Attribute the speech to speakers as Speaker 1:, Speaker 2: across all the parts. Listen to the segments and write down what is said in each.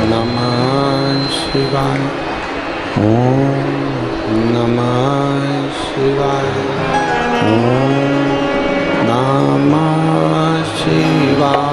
Speaker 1: नमः शिवाय। ओम नमः शिवाय। ओम नमः शिवाय।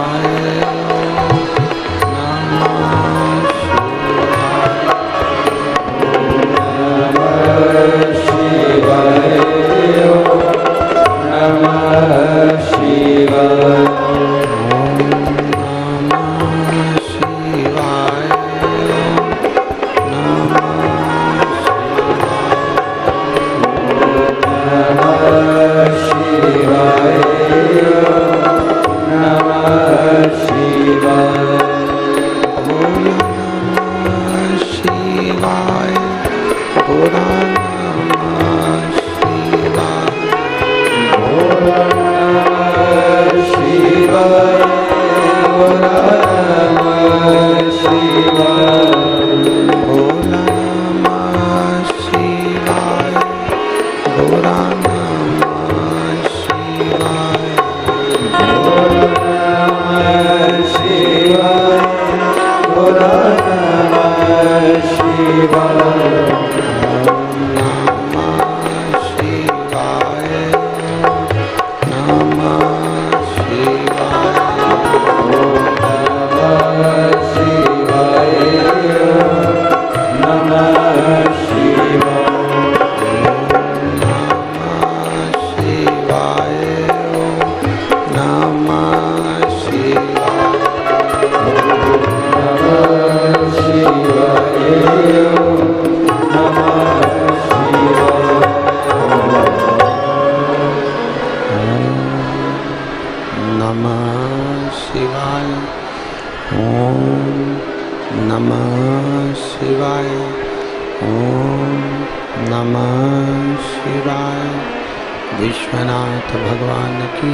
Speaker 1: विश्वनाथ भगवान की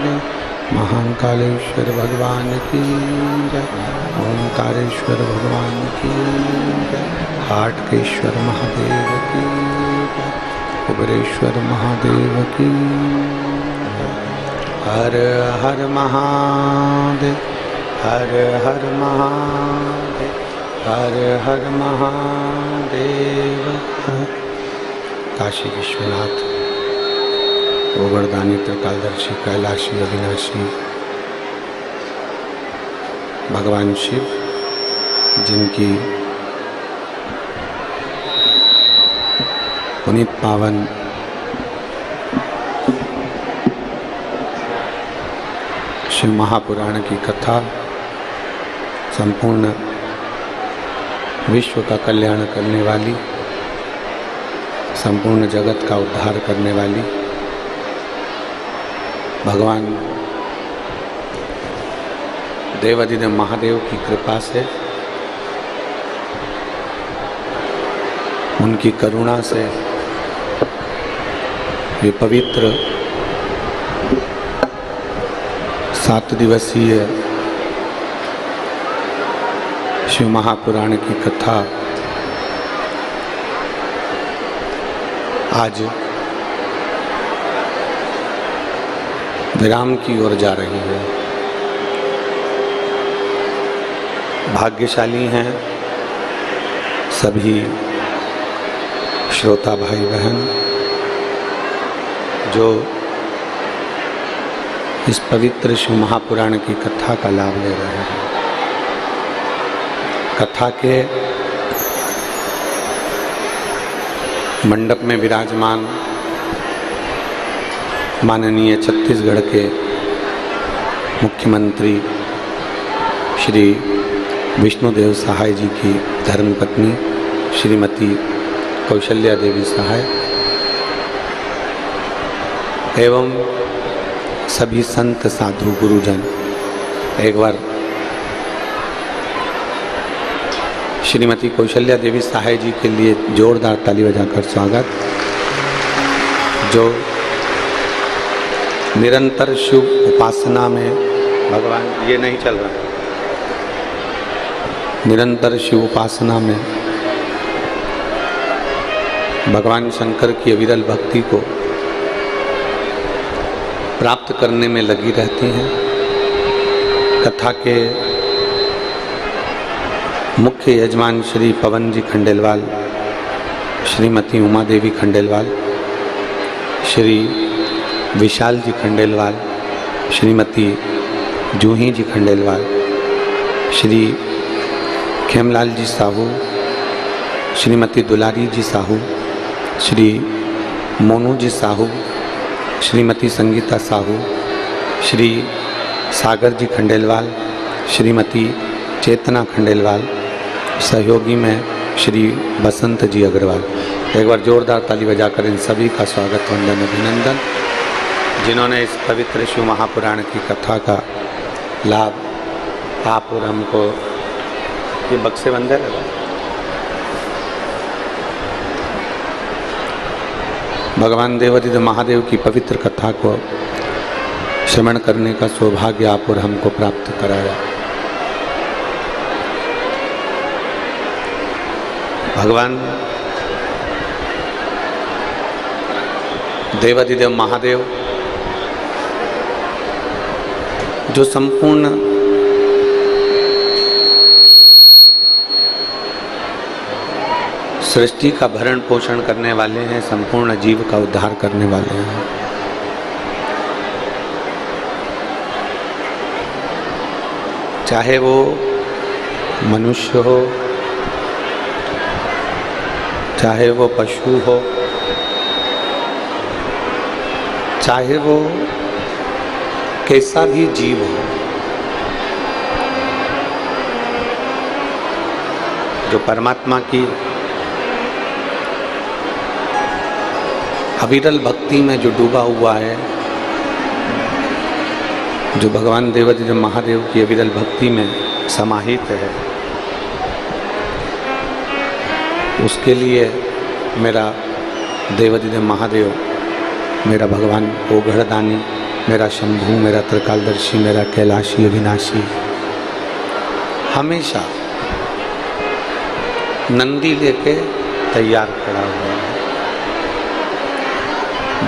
Speaker 1: जय। महाकालेश्वर भगवान की जय। ओंकारेश्वर भगवान की जय। हाटकेश्वर महादेव की जय। कुबेरेश्वर महादेव की जय। हर हर महादेव। हर हर महादेव। हर हर महादेव। काशी विश्वनाथ गोवर्धनी त्रिकालदर्शी कैलाशी अविनाशी भगवान शिव, जिनकी पुनीत पावन शिव महापुराण की कथा संपूर्ण विश्व का कल्याण करने वाली, संपूर्ण जगत का उद्धार करने वाली, भगवान देवाधिदेव महादेव की कृपा से, उनकी करुणा से ये पवित्र 7 दिवसीय शिव महापुराण की कथा आज विराम की ओर जा रही है। भाग्यशाली हैं सभी श्रोता भाई बहन जो इस पवित्र शिव महापुराण की कथा का लाभ ले रहे हैं। कथा के मंडप में विराजमान माननीय छत्तीसगढ़ के मुख्यमंत्री श्री विष्णुदेव सहाय जी की धर्मपत्नी श्रीमती कौशल्या देवी सहाय एवं सभी संत साधु गुरुजन, एक बार श्रीमती कौशल्या देवी सहाय जी के लिए जोरदार ताली बजाकर स्वागत। जो निरंतर शिव उपासना में भगवान, ये नहीं चल रहा, निरंतर शिव उपासना में भगवान शंकर की अविरल भक्ति को प्राप्त करने में लगी रहती हैं। कथा के मुख्य यजमान श्री पवन जी खंडेलवाल, श्रीमती उमा देवी खंडेलवाल, श्री विशाल जी खंडेलवाल, श्रीमती जूही जी खंडेलवाल, श्री खेमलाल जी साहू, श्रीमती दुलारी जी साहू, श्री मोनू जी साहू, श्रीमती संगीता साहू, श्री सागर जी खंडेलवाल, श्रीमती चेतना खंडेलवाल, सहयोगी में श्री बसंत जी अग्रवाल। एक बार जोरदार ताली बजाकर इन सभी का स्वागत, वंदन, अभिनंदन, जिन्होंने इस पवित्र शिव महापुराण की कथा का लाभ आप और हमको ये बक्से बंद है। भगवान देवादिदेव महादेव की पवित्र कथा को श्रवण करने का सौभाग्य आप और हमको प्राप्त कराया। भगवान देवादिदेव महादेव जो संपूर्ण सृष्टि का भरण पोषण करने वाले हैं, संपूर्ण जीव का उद्धार करने वाले हैं। चाहे वो मनुष्य हो, चाहे वो पशु हो, चाहे वो कैसा भी जीव हो, जो परमात्मा की अविरल भक्ति में जो डूबा हुआ है, जो भगवान देवादिदेव महादेव की अविरल भक्ति में समाहित है, उसके लिए मेरा देवादिदेव महादेव, मेरा भगवान ओघड़दानी, मेरा शंभू, मेरा त्रिकालदर्शी, मेरा कैलाशी अविनाशी हमेशा नंदी लेके तैयार खड़ा हुआ है।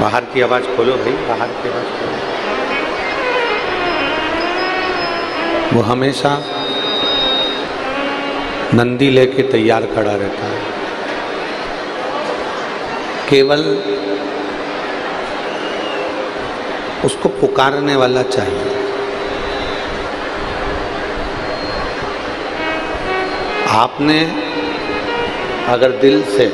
Speaker 1: बाहर की आवाज खोलो भाई, बाहर की आवाज खोलो। वो हमेशा नंदी लेके तैयार खड़ा रहता है। केवल उसको पुकारने वाला चाहिए। आपने अगर दिल से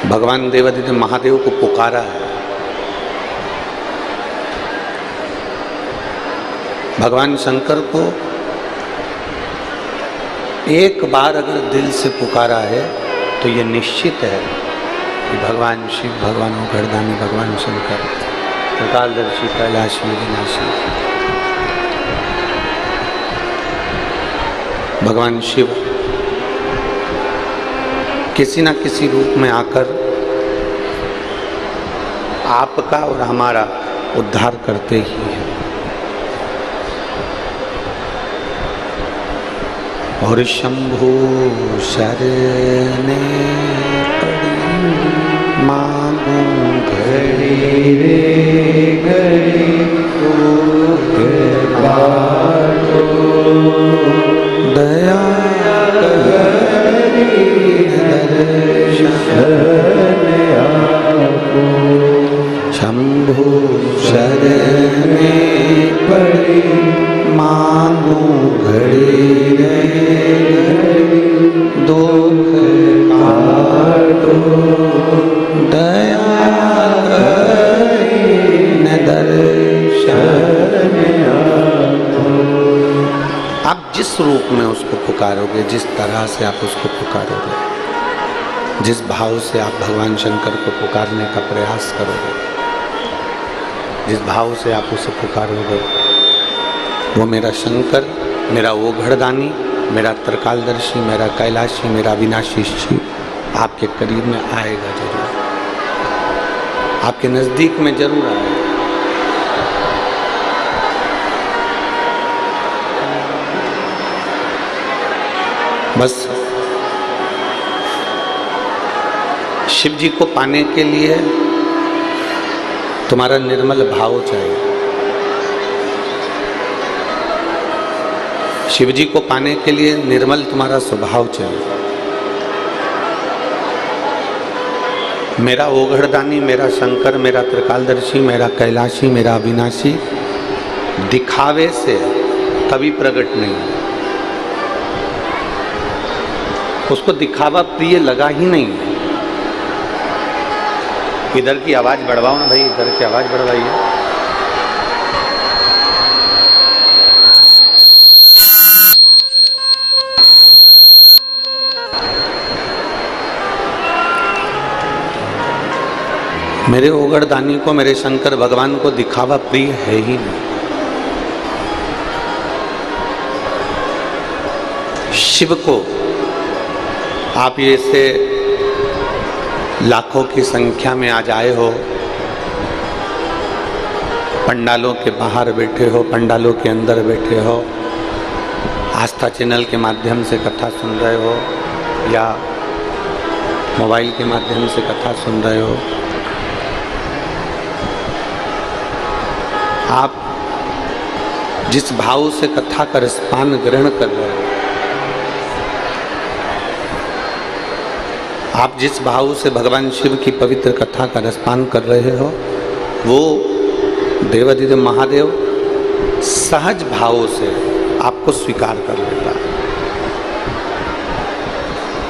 Speaker 1: भगवान देवादिदेव महादेव को पुकारा है, भगवान शंकर को एक बार अगर दिल से पुकारा है तो ये निश्चित है कि भगवान शिव, भगवान ओघड़दानी, भगवान शंकर, त्रिकालदर्शी, कैलाशी अविनाशी, भगवान शिव किसी न किसी रूप में आकर आपका और हमारा उद्धार करते ही हैं। और शंभू शरणे पड़ी मांगू घड़ी रे घड़ी दया शंभू शरणे पड़ी मांगू घड़ी रे दुख काटो दया न दर्शन आतो। आप जिस रूप में उसको पुकारोगे, जिस तरह से आप उसको पुकारोगे, जिस भाव से आप भगवान शंकर को पुकारने का प्रयास करोगे, जिस भाव से आप उसे पुकारोगे, वो मेरा शंकर, मेरा ओघड़दानी, मेरा त्रिकालदर्शी, मेरा कैलाशी, मेरा अविनाशी शिव आपके करीब में आएगा जरूर, आपके नजदीक में जरूर आएगा। बस शिव जी को पाने के लिए तुम्हारा निर्मल भाव चाहिए। शिव जी को पाने के लिए निर्मल तुम्हारा स्वभाव चाहिए। मेरा ओघड़दानी, मेरा शंकर, मेरा त्रिकालदर्शी, मेरा कैलाशी, मेरा अविनाशी दिखावे से कभी प्रकट नहीं, उसको दिखावा प्रिय लगा ही नहीं। इधर की आवाज बढ़वाओ ना भाई, इधर की आवाज बढ़वाइए। मेरे ओघड़दानी को, मेरे शंकर भगवान को दिखावा प्रिय है ही नहीं। शिव को आप ये से लाखों की संख्या में आज आए हो, पंडालों के बाहर बैठे हो, पंडालों के अंदर बैठे हो, आस्था चैनल के माध्यम से कथा सुन रहे हो या मोबाइल के माध्यम से कथा सुन रहे हो, आप जिस भाव से कथा का रसपान ग्रहण कर रहे हो, आप जिस भाव से भगवान शिव की पवित्र कथा का रसपान कर रहे हो, वो देवाधिदेव महादेव सहज भाव से आपको स्वीकार कर लेता है।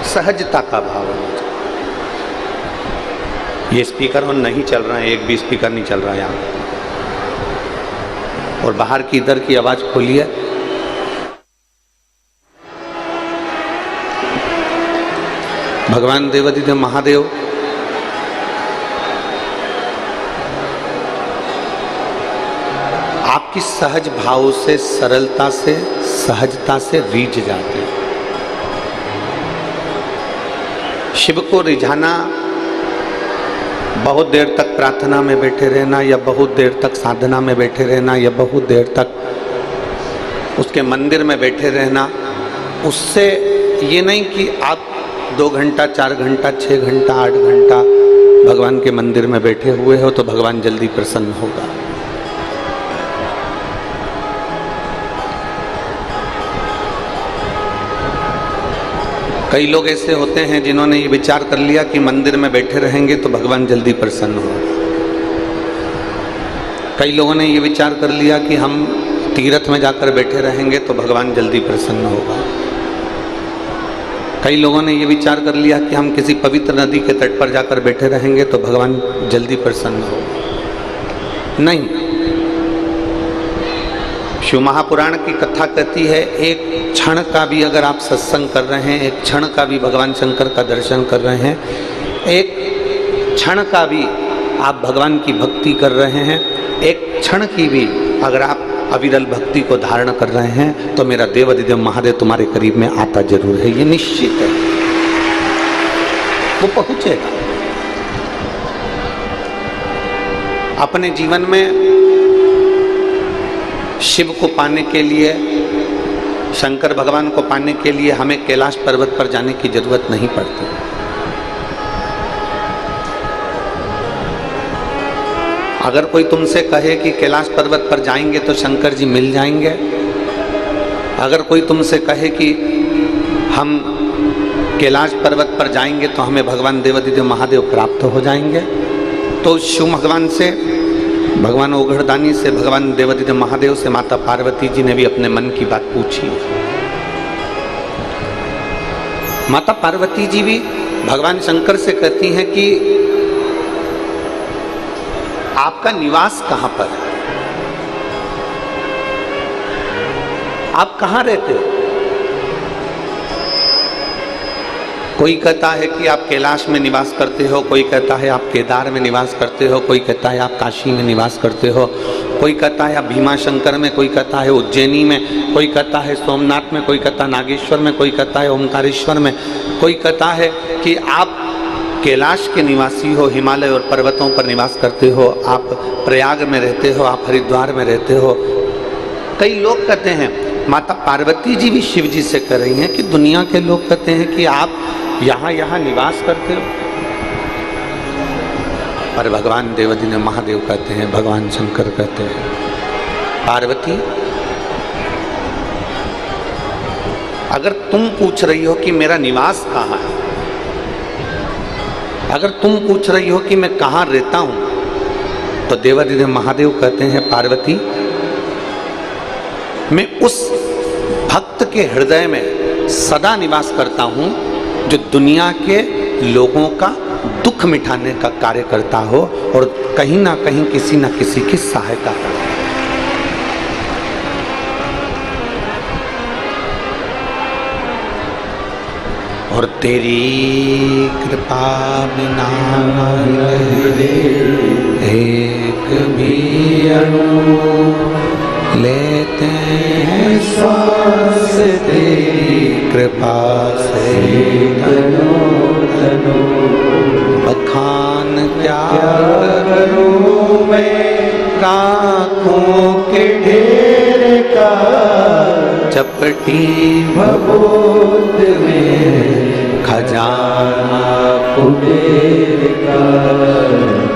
Speaker 1: सहजता का भाव है। ये स्पीकर ऑन नहीं चल रहा है, एक भी स्पीकर नहीं चल रहा है यहाँ, और बाहर की इधर की आवाज खोलिए। भगवान देवाधिदेव महादेव आपकी सहज भाव से, सरलता से, सहजता से रीझ जाते हैं। शिव को रिझाना, बहुत देर तक प्रार्थना में बैठे रहना, या बहुत देर तक साधना में बैठे रहना, या बहुत देर तक उसके मंदिर में बैठे रहना, उससे ये नहीं कि आप 2 घंटा, 4 घंटा, 6 घंटा, 8 घंटा भगवान के मंदिर में बैठे हुए हो तो भगवान जल्दी प्रसन्न होगा। कई लोग ऐसे होते हैं जिन्होंने ये विचार कर लिया कि मंदिर में बैठे रहेंगे तो भगवान जल्दी प्रसन्न होगा। कई लोगों ने ये विचार कर लिया कि हम तीर्थ में जाकर बैठे रहेंगे तो भगवान जल्दी प्रसन्न होगा। कई लोगों ने ये विचार कर लिया कि हम किसी पवित्र नदी के तट पर जाकर बैठे रहेंगे तो भगवान जल्दी प्रसन्न होगा। नहीं, शिव महापुराण की कथा कहती है, एक क्षण का भी अगर आप सत्संग कर रहे हैं, एक क्षण का भी भगवान शंकर का दर्शन कर रहे हैं, एक क्षण का भी आप भगवान की भक्ति कर रहे हैं, एक क्षण की भी अगर आप अविरल भक्ति को धारण कर रहे हैं, तो मेरा देवाधिदेव महादेव तुम्हारे करीब में आता जरूर है। ये निश्चित है, वो पहुंचेगा। अपने जीवन में शिव को पाने के लिए, शंकर भगवान को पाने के लिए हमें कैलाश पर्वत पर जाने की जरूरत नहीं पड़ती। अगर कोई तुमसे कहे कि कैलाश पर्वत पर जाएंगे तो शंकर जी मिल जाएंगे, अगर कोई तुमसे कहे कि हम कैलाश पर्वत पर जाएंगे तो हमें भगवान देवाधिदेव महादेव प्राप्त हो जाएंगे, तो शिव भगवान से, भगवान ओघड़दानी से, भगवान देवाधिदेव महादेव से माता पार्वती जी ने भी अपने मन की बात पूछी। माता पार्वती जी भी भगवान शंकर से कहती हैं कि आपका निवास कहां पर है, आप कहां रहते हो? कोई कहता है कि आप कैलाश में निवास करते हो, कोई कहता है आप केदार में निवास करते हो, कोई कहता है आप काशी में निवास करते हो, कोई कहता है आप भीमा शंकर में, कोई कहता है उज्जैनी में, कोई कहता है सोमनाथ में, कोई कहता है नागेश्वर में, कोई कहता है ओमकारेश्वर में, कोई कहता है कि आप कैलाश के निवासी हो, हिमालय और पर्वतों पर निवास करते हो, आप प्रयाग में रहते हो, आप हरिद्वार में रहते हो। कई लोग कहते हैं, माता पार्वती जी भी शिव जी से कह रही हैं कि दुनिया के लोग कहते हैं कि आप यहाँ निवास करते हो, पर भगवान देवाधिदेव महादेव कहते हैं, भगवान शंकर कहते हैं, पार्वती अगर तुम पूछ रही हो कि मेरा निवास कहाँ है, अगर तुम पूछ रही हो कि मैं कहाँ रहता हूं, तो देवाधिदेव महादेव कहते हैं पार्वती, मैं उस भक्त के हृदय में सदा निवास करता हूं जो दुनिया के लोगों का दुख मिटाने का कार्य करता हो और कहीं ना कहीं किसी ना किसी की सहायता करता हो। और तेरी कृपा बिना एक भी अणु लेते हैं श्वास, तेरी कृपा से तनो तनो। बखान क्या करूं मैं राखों के ढेर का, चपटी भगोद में खजाना कुबेर का।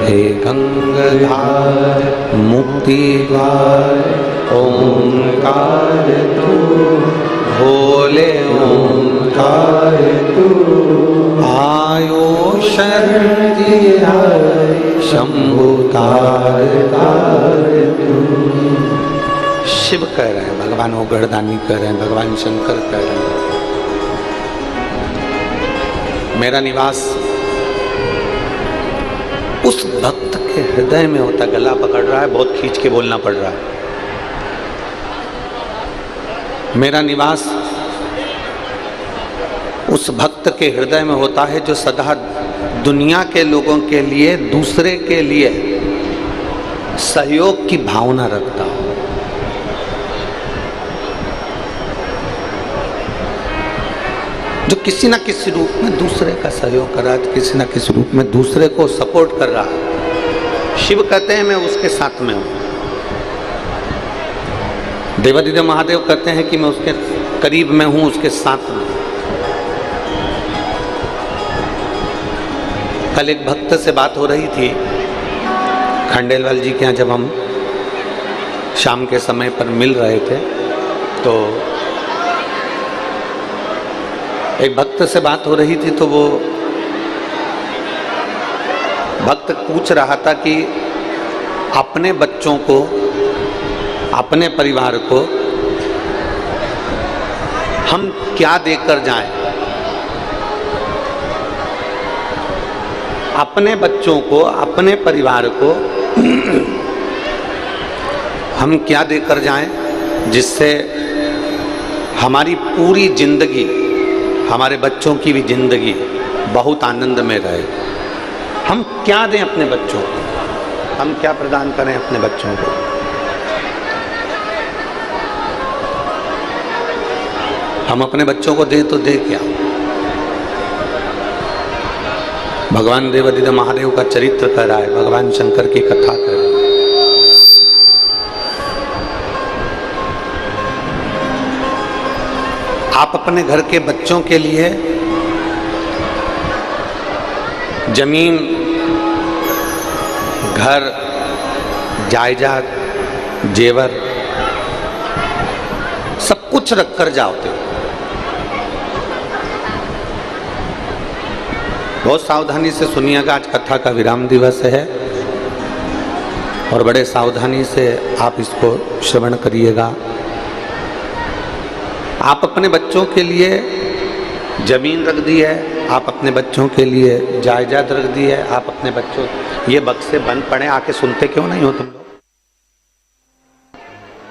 Speaker 1: हे गंगाधार मुक्ति द्वार ओंकार तू, भोले ओंकार तू। आयो शरण दिया शंभु तार तार तू। शिव कह रहे हैं, भगवान ओगढ़दानी कह रहे हैं, भगवान शंकर कह रहे हैं, मेरा निवास उस भक्त के हृदय में होता। गला पकड़ रहा है, बहुत खींच के बोलना पड़ रहा है। मेरा निवास उस भक्त के हृदय में होता है जो सदा दुनिया के लोगों के लिए, दूसरे के लिए सहयोग की भावना रखता हो। जो किसी न किसी रूप में दूसरे का सहयोग कर रहा है, किसी न किसी रूप में दूसरे को सपोर्ट कर रहा है। शिव कहते हैं मैं उसके साथ में हूं। देवाधिदेव महादेव कहते हैं कि मैं उसके करीब में हूं, उसके साथ में। कल एक भक्त से बात हो रही थी खंडेलवाल जी के यहाँ, जब हम शाम के समय पर मिल रहे थे, तो एक भक्त से बात हो रही थी। तो वो भक्त पूछ रहा था कि अपने बच्चों को, अपने परिवार को हम क्या देकर जाएं, अपने बच्चों को, अपने परिवार को हम क्या देकर जाएं जिससे हमारी पूरी जिंदगी, हमारे बच्चों की भी जिंदगी बहुत आनंद में रहे। हम क्या दें अपने बच्चों को, हम क्या प्रदान करें अपने बच्चों को। हम अपने बच्चों को दें तो दे क्या। भगवान देवाधिदेव महादेव का चरित्र कर रहा है, भगवान शंकर की कथा कर रहा है। आप अपने घर के बच्चों के लिए जमीन, घर, जायदाद, जेवर सब कुछ रख कर जाओगे। बहुत सावधानी से सुनिएगा, आज कथा का विराम दिवस है और बड़े सावधानी से आप इसको श्रवण करिएगा। आप अपने बच्चों के लिए जमीन रख दी है, आप अपने बच्चों के लिए जायदाद रख दी है, आप अपने बच्चों, ये बक्से बंद पड़े, आके सुनते क्यों नहीं हो तुम लोग।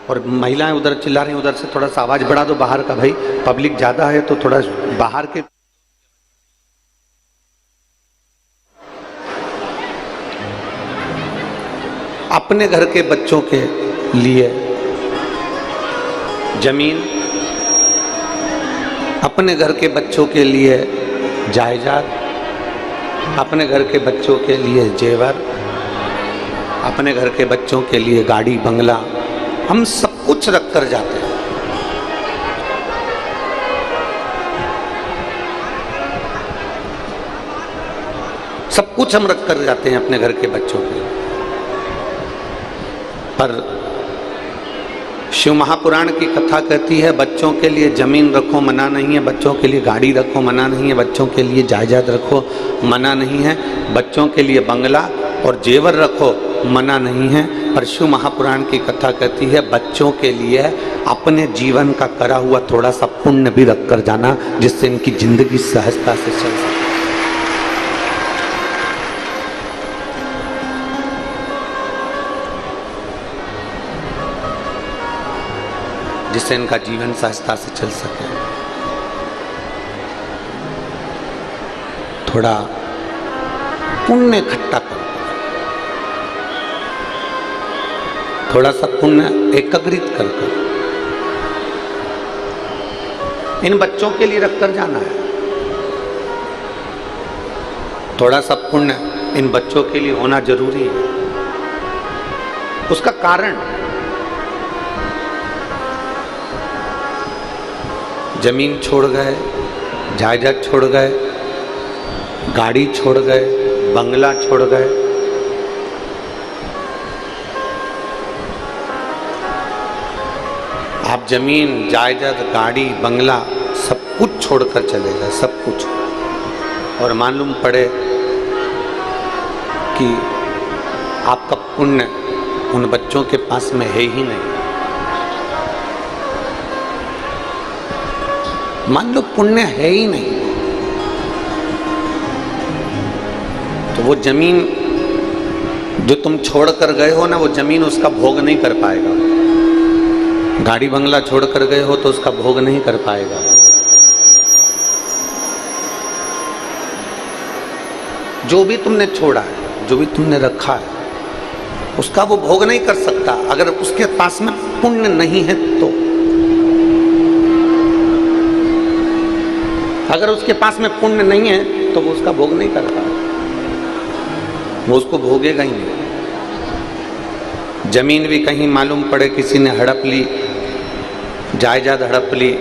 Speaker 1: और महिलाएं उधर चिल्ला रही, उधर से थोड़ा सा आवाज बढ़ा दो बाहर का, भाई पब्लिक ज्यादा है तो थोड़ा बाहर के। अपने घर के बच्चों के लिए जमीन, अपने घर के बच्चों के लिए जायदाद, अपने घर के बच्चों के लिए जेवर, अपने घर के बच्चों के लिए गाड़ी बंगला, हम सब कुछ रख कर जाते हैं। सब कुछ हम रख कर जाते हैं अपने घर के बच्चों के। पर शिव महापुराण की कथा कहती है बच्चों के लिए जमीन रखो मना नहीं है, बच्चों के लिए गाड़ी रखो मना नहीं है, बच्चों के लिए जायदाद रखो मना नहीं है, बच्चों के लिए बंगला और जेवर रखो मना नहीं है। पर शिव महापुराण की कथा कहती है बच्चों के लिए अपने जीवन का करा हुआ थोड़ा सा पुण्य भी रख कर जाना, जिससे इनकी जिंदगी सहजता से चल सके। जिससे इनका जीवन सहजता से चल सके। थोड़ा पुण्य इकट्ठा करो, थोड़ा सा पुण्य एकत्रित कर इन बच्चों के लिए रखकर जाना है। थोड़ा सा पुण्य इन बच्चों के लिए होना जरूरी है। उसका कारण जमीन छोड़ गए, जायदाद छोड़ गए, गाड़ी छोड़ गए, बंगला छोड़ गए, आप जमीन जायदाद गाड़ी बंगला सब कुछ छोड़कर चले गए, सब कुछ, और मालूम पड़े कि आपका पुण्य उन बच्चों के पास में है ही नहीं। मान लो पुण्य है ही नहीं, तो वो जमीन जो तुम छोड़ कर गए हो ना, वो जमीन उसका भोग नहीं कर पाएगा। गाड़ी बंगला छोड़ कर गए हो तो उसका भोग नहीं कर पाएगा। जो भी तुमने छोड़ा है, जो भी तुमने रखा है, उसका वो भोग नहीं कर सकता अगर उसके पास में पुण्य नहीं है तो। अगर उसके पास में पुण्य नहीं है तो वो उसका भोग नहीं कर पाएगा, वो उसको भोगेगा ही नहीं। जमीन भी कहीं मालूम पड़े किसी ने हड़प ली, जायदाद हड़प ली,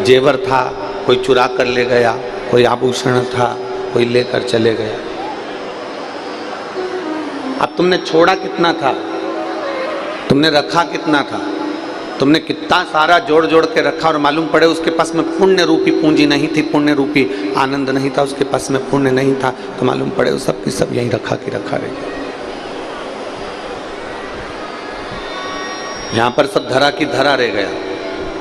Speaker 1: जेवर था कोई चुरा कर ले गया, कोई आभूषण था कोई लेकर चले गया। अब तुमने छोड़ा कितना था, तुमने रखा कितना था, तुमने कितना सारा जोड़ जोड़ के रखा, और मालूम पड़े उसके पास में पुण्य रूपी पूंजी नहीं थी, पुण्य रूपी आनंद नहीं था, उसके पास में पुण्य नहीं था, तो मालूम पड़े वो सब की सब यहीं रखा की रखा रह गया। यहां पर सब धरा की धरा रह गया।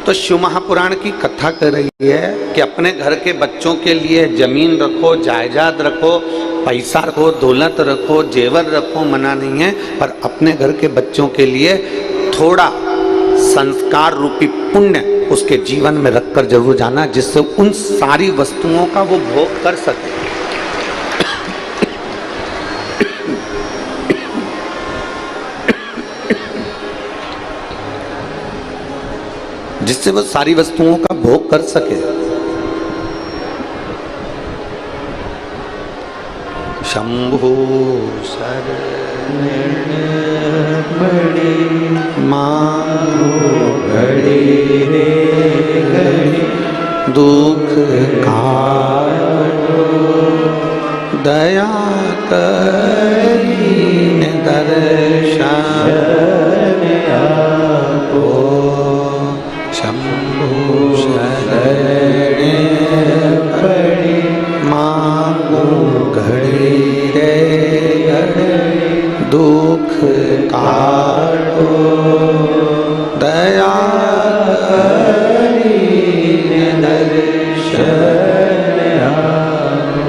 Speaker 1: तो शिव महापुराण की कथा कर रही है कि अपने घर के बच्चों के लिए जमीन रखो, जायदाद रखो, पैसा रखो, दौलत रखो, जेवर रखो, मना नहीं है, पर अपने घर के बच्चों के लिए थोड़ा संस्कार रूपी पुण्य उसके जीवन में रखकर जरूर जाना, जिससे उन सारी वस्तुओं का वो भोग कर सके। जिससे वो सारी वस्तुओं का भोग कर सके। शंभु शरण बड़ी मांगो घड़ी रे घड़ी, दुख काटो दया करीन दर्शन आपो। शंभु शरण बड़ी मांगो घड़ी रे घड़ी, दुख काटो दया करीन दर्शन आपो।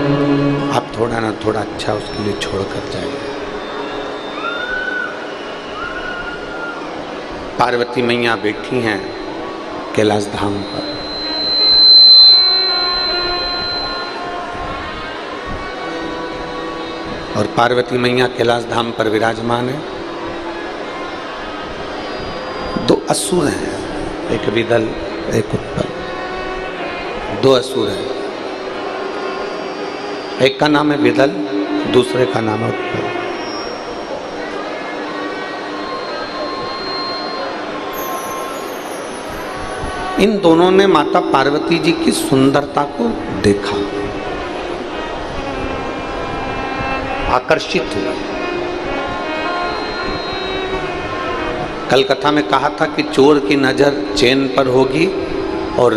Speaker 1: आप थोड़ा ना थोड़ा अच्छा उसके लिए छोड़ कर जाइए। पार्वती मैया बैठी हैं कैलाश धाम पर, और पार्वती मैया कैलाश धाम पर विराजमान है। दो असुर हैं, एक विदल एक उत्पल, दो असुर हैं। एक का नाम है विदल, दूसरे का नाम है उत्पल। इन दोनों ने माता पार्वती जी की सुंदरता को देखा, आकर्षित हुआ। कल कथा में कहा था कि चोर की नज़र चेन पर होगी और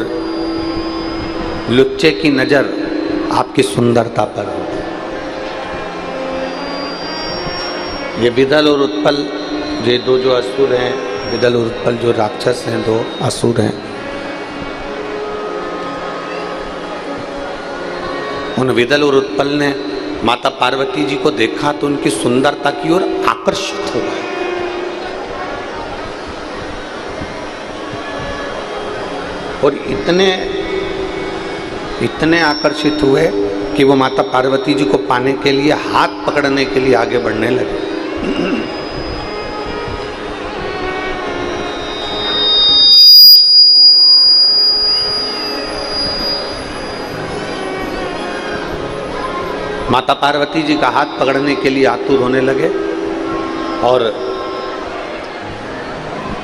Speaker 1: लुच्चे की नज़र आपकी सुंदरता पर होगी। ये विदल और उत्पल, ये दो जो असुर हैं, विदल और उत्पल जो राक्षस हैं, दो असुर हैं, उन विदल और उत्पल ने माता पार्वती जी को देखा तो उनकी सुंदरता की ओर आकर्षित हो गए। और इतने आकर्षित हुए कि वो माता पार्वती जी को पाने के लिए हाथ पकड़ने के लिए आगे बढ़ने लगे। माता पार्वती जी का हाथ पकड़ने के लिए आतुर होने लगे और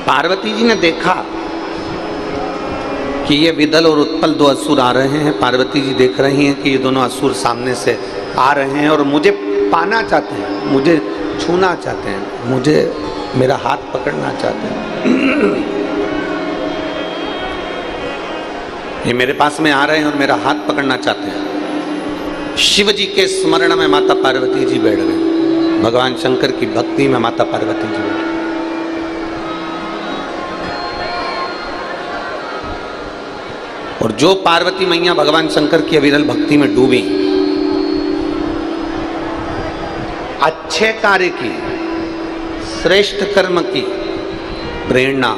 Speaker 1: पार्वती जी ने देखा कि ये विदल और उत्पल दो असुर आ रहे हैं। पार्वती जी देख रही हैं कि ये दोनों असुर सामने से आ रहे हैं और मुझे पाना चाहते हैं, मुझे छूना चाहते हैं, मुझे मेरा हाथ पकड़ना चाहते हैं। ये मेरे पास में आ रहे हैं और मेरा हाथ पकड़ना चाहते हैं। शिव जी के स्मरण में माता पार्वती जी बैठ गए, भगवान शंकर की भक्ति में माता पार्वती जी बैठ। और जो पार्वती मैया भगवान शंकर की अविरल भक्ति में डूबी, अच्छे कार्य की, श्रेष्ठ कर्म की प्रेरणा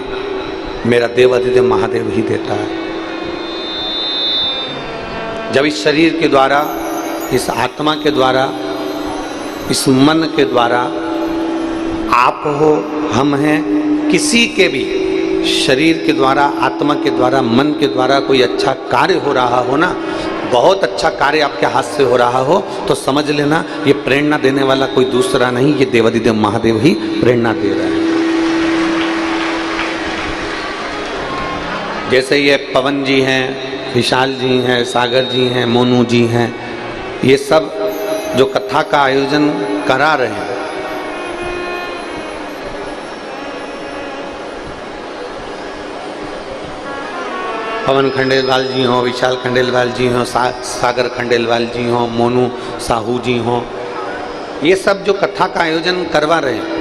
Speaker 1: मेरा देवाधिदेव महादेव ही देता है। जब इस शरीर के द्वारा, इस आत्मा के द्वारा, इस मन के द्वारा, आप हो, हम हैं, किसी के भी शरीर के द्वारा, आत्मा के द्वारा, मन के द्वारा कोई अच्छा कार्य हो रहा हो ना, बहुत अच्छा कार्य आपके हाथ से हो रहा हो, तो समझ लेना ये प्रेरणा देने वाला कोई दूसरा नहीं, ये देवाधिदेव महादेव ही प्रेरणा दे रहा है। जैसे ये पवन जी हैं, विशाल जी हैं, सागर जी हैं, मोनू जी हैं, ये सब जो कथा का आयोजन करा रहे हैं, पवन खंडेलवाल जी हों, विशाल खंडेलवाल जी हों, सागर खंडेलवाल जी हों, मोनू साहू जी हों, ये सब जो कथा का आयोजन करवा रहे हैं,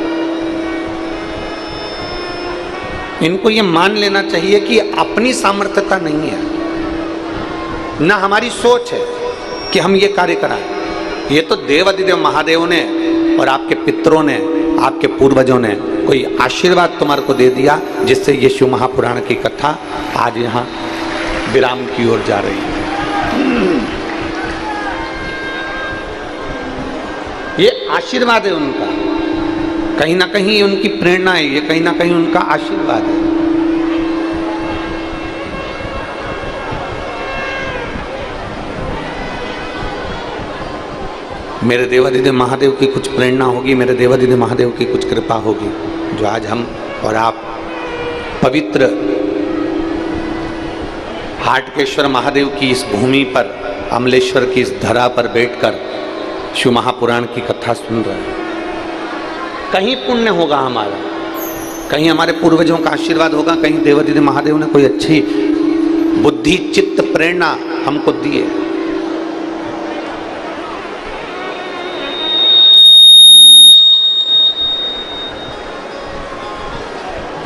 Speaker 1: इनको ये मान लेना चाहिए कि अपनी सामर्थ्यता नहीं है, ना हमारी सोच है कि हम ये कार्य कराएं। ये तो देवाधिदेव महादेव ने और आपके पितरों ने, आपके पूर्वजों ने कोई आशीर्वाद तुम्हारे को दे दिया, जिससे ये शिव महापुराण की कथा आज यहाँ विराम की ओर जा रही है। ये आशीर्वाद है उनका, कहीं ना कहीं उनकी प्रेरणा है, ये कहीं ना कहीं उनका आशीर्वाद है। मेरे देवाधिदेव महादेव की कुछ प्रेरणा होगी, मेरे देवाधिदेव महादेव की कुछ कृपा होगी, जो आज हम और आप पवित्र हाटकेश्वर महादेव की इस भूमि पर, अमलेश्वर की इस धरा पर बैठकर शिव महापुराण की कथा सुन रहे हैं। कहीं पुण्य होगा हमारा, कहीं हमारे पूर्वजों का आशीर्वाद होगा, कहीं देवाधिदेव महादेव ने कोई अच्छी बुद्धि, चित्त, प्रेरणा हमको दी है।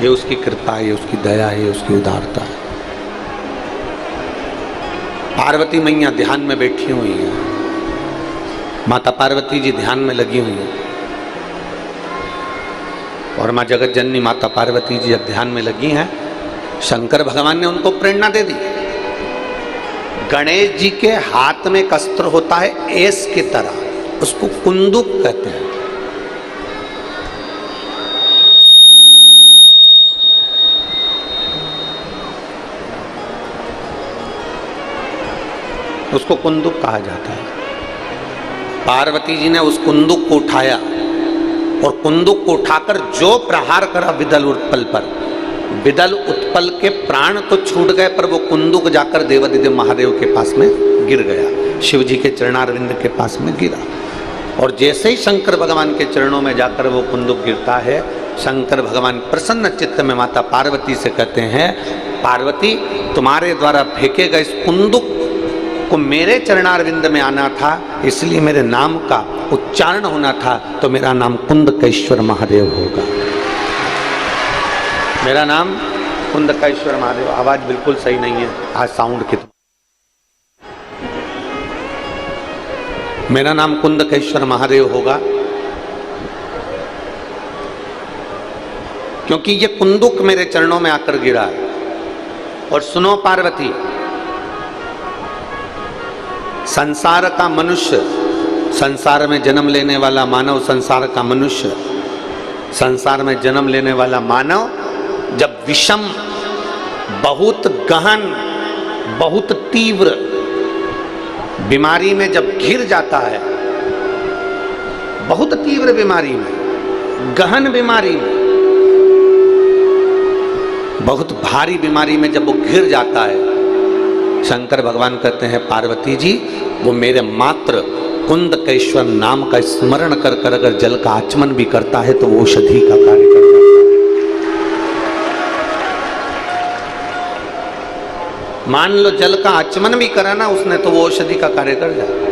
Speaker 1: ये उसकी कृपा है, ये उसकी दया है, ये उसकी उदारता है। पार्वती मैया ध्यान में बैठी हुई है, माता पार्वती जी ध्यान में लगी हुई है, और माँ जगत जननी माता पार्वती जी जब ध्यान में लगी हैं, शंकर भगवान ने उनको प्रेरणा दे दी। गणेश जी के हाथ में एक अस्त्र होता है एस की तरह, उसको कुंदुक कहते हैं। उसको कुंदुक कहा जाता है। पार्वती जी ने उस कुंदुक को उठाया और कुंदुक को उठाकर जो प्रहार करा विदल उत्पल पर, विदल उत्पल के प्राण तो छूट गए, पर वो कुंदुक जाकर देवाधिदेव महादेव के पास में गिर गया, शिव जी के चरणारविंद के पास में गिरा। और जैसे ही शंकर भगवान के चरणों में जाकर वो कुंदुक गिरता है, शंकर भगवान प्रसन्न चित्त में माता पार्वती से कहते हैं, पार्वती तुम्हारे द्वारा फेंके गए इस कुंदुक को मेरे चरणारविंद में आना था, इसलिए मेरे नाम का उच्चारण होना था, तो मेरा नाम कुंदकेश्वर महादेव होगा। मेरा नाम कुंदकेश्वर महादेव। आवाज बिल्कुल सही नहीं है आज साउंड की। मेरा नाम कुंदकेश्वर महादेव होगा क्योंकि ये कुंदुक मेरे चरणों में आकर गिरा। और सुनो पार्वती, संसार का मनुष्य, संसार में जन्म लेने वाला मानव, संसार का मनुष्य, संसार में जन्म लेने वाला मानव जब विषम, बहुत गहन, बहुत तीव्र बीमारी में जब घिर जाता है, बहुत तीव्र बीमारी में, गहन बीमारी में, बहुत भारी बीमारी में जब वो घिर जाता है, शंकर भगवान कहते हैं पार्वती जी वो मेरे मात्र कुंदकेश्वर नाम का स्मरण कर कर अगर जल का आचमन भी करता है तो वो औषधि का कार्य कर जाता है। मान लो जल का आचमन भी करा ना उसने तो वो औषधि का कार्य कर जाता है।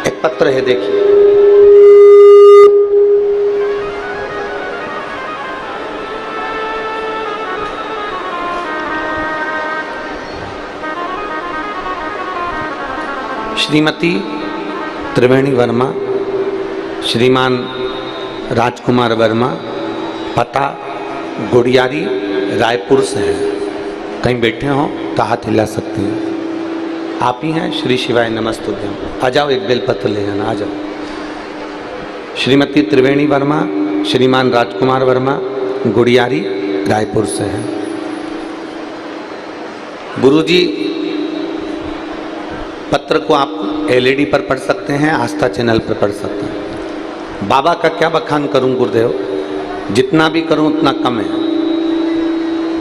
Speaker 1: एक पत्र है देखिए, श्रीमती त्रिवेणी वर्मा, श्रीमान राजकुमार वर्मा, पता गुड़ियारी, रायपुर से हैं। कहीं बैठे हो तो हाथ हिला सकते हैं। आप ही हैं? श्री शिवाय नमस्तुभ्यम। आ जाओ, एक बेलपत्र ले जाना, आ जाओ। श्रीमती त्रिवेणी वर्मा, श्रीमान राजकुमार वर्मा, गुड़ियारी, रायपुर से हैं। गुरुजी पत्र को आप एलईडी पर पढ़ सकते हैं, आस्था चैनल पर पढ़ सकते हैं। बाबा का क्या बखान करूं गुरुदेव, जितना भी करूं उतना कम है।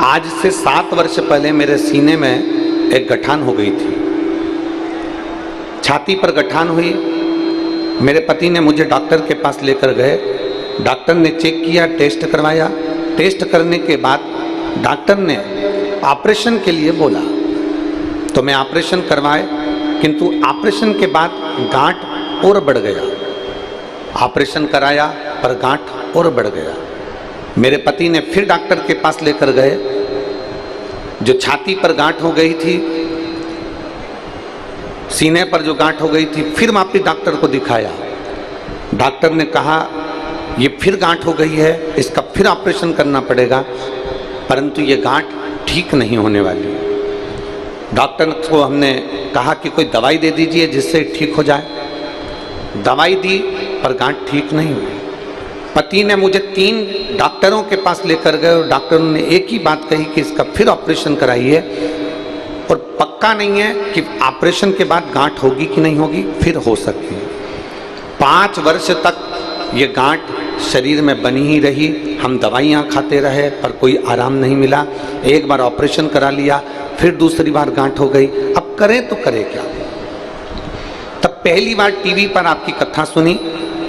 Speaker 1: आज से 7 वर्ष पहले मेरे सीने में एक गठान हो गई थी, छाती पर गठान हुई। मेरे पति ने मुझे डॉक्टर के पास लेकर गए। डॉक्टर ने चेक किया, टेस्ट करवाया। टेस्ट करने के बाद डॉक्टर ने ऑपरेशन के लिए बोला, तो मैं ऑपरेशन करवाए, किंतु ऑपरेशन के बाद गांठ और बढ़ गया। ऑपरेशन कराया पर गांठ और बढ़ गया। मेरे पति ने फिर डॉक्टर के पास लेकर गए। जो छाती पर गांठ हो गई थी, सीने पर जो गांठ हो गई थी, फिर वापिस डॉक्टर को दिखाया। डॉक्टर ने कहा ये फिर गांठ हो गई है, इसका फिर ऑपरेशन करना पड़ेगा, परंतु ये गांठ ठीक नहीं होने वाली। डॉक्टर को हमने कहा कि कोई दवाई दे दीजिए जिससे ठीक हो जाए। दवाई दी पर गांठ ठीक नहीं हुई। पति ने मुझे 3 डॉक्टरों के पास लेकर गए और डॉक्टरों ने एक ही बात कही कि इसका फिर ऑपरेशन कराइए, और पक्का नहीं है कि ऑपरेशन के बाद गांठ होगी कि नहीं होगी, फिर हो सकती है। 5 वर्ष तक ये गांठ शरीर में बनी ही रही। हम दवाइयाँ खाते रहे पर कोई आराम नहीं मिला। एक बार ऑपरेशन करा लिया, फिर दूसरी बार गांठ हो गई। अब करें तो करें क्या। तब पहली बार टीवी पर आपकी कथा सुनी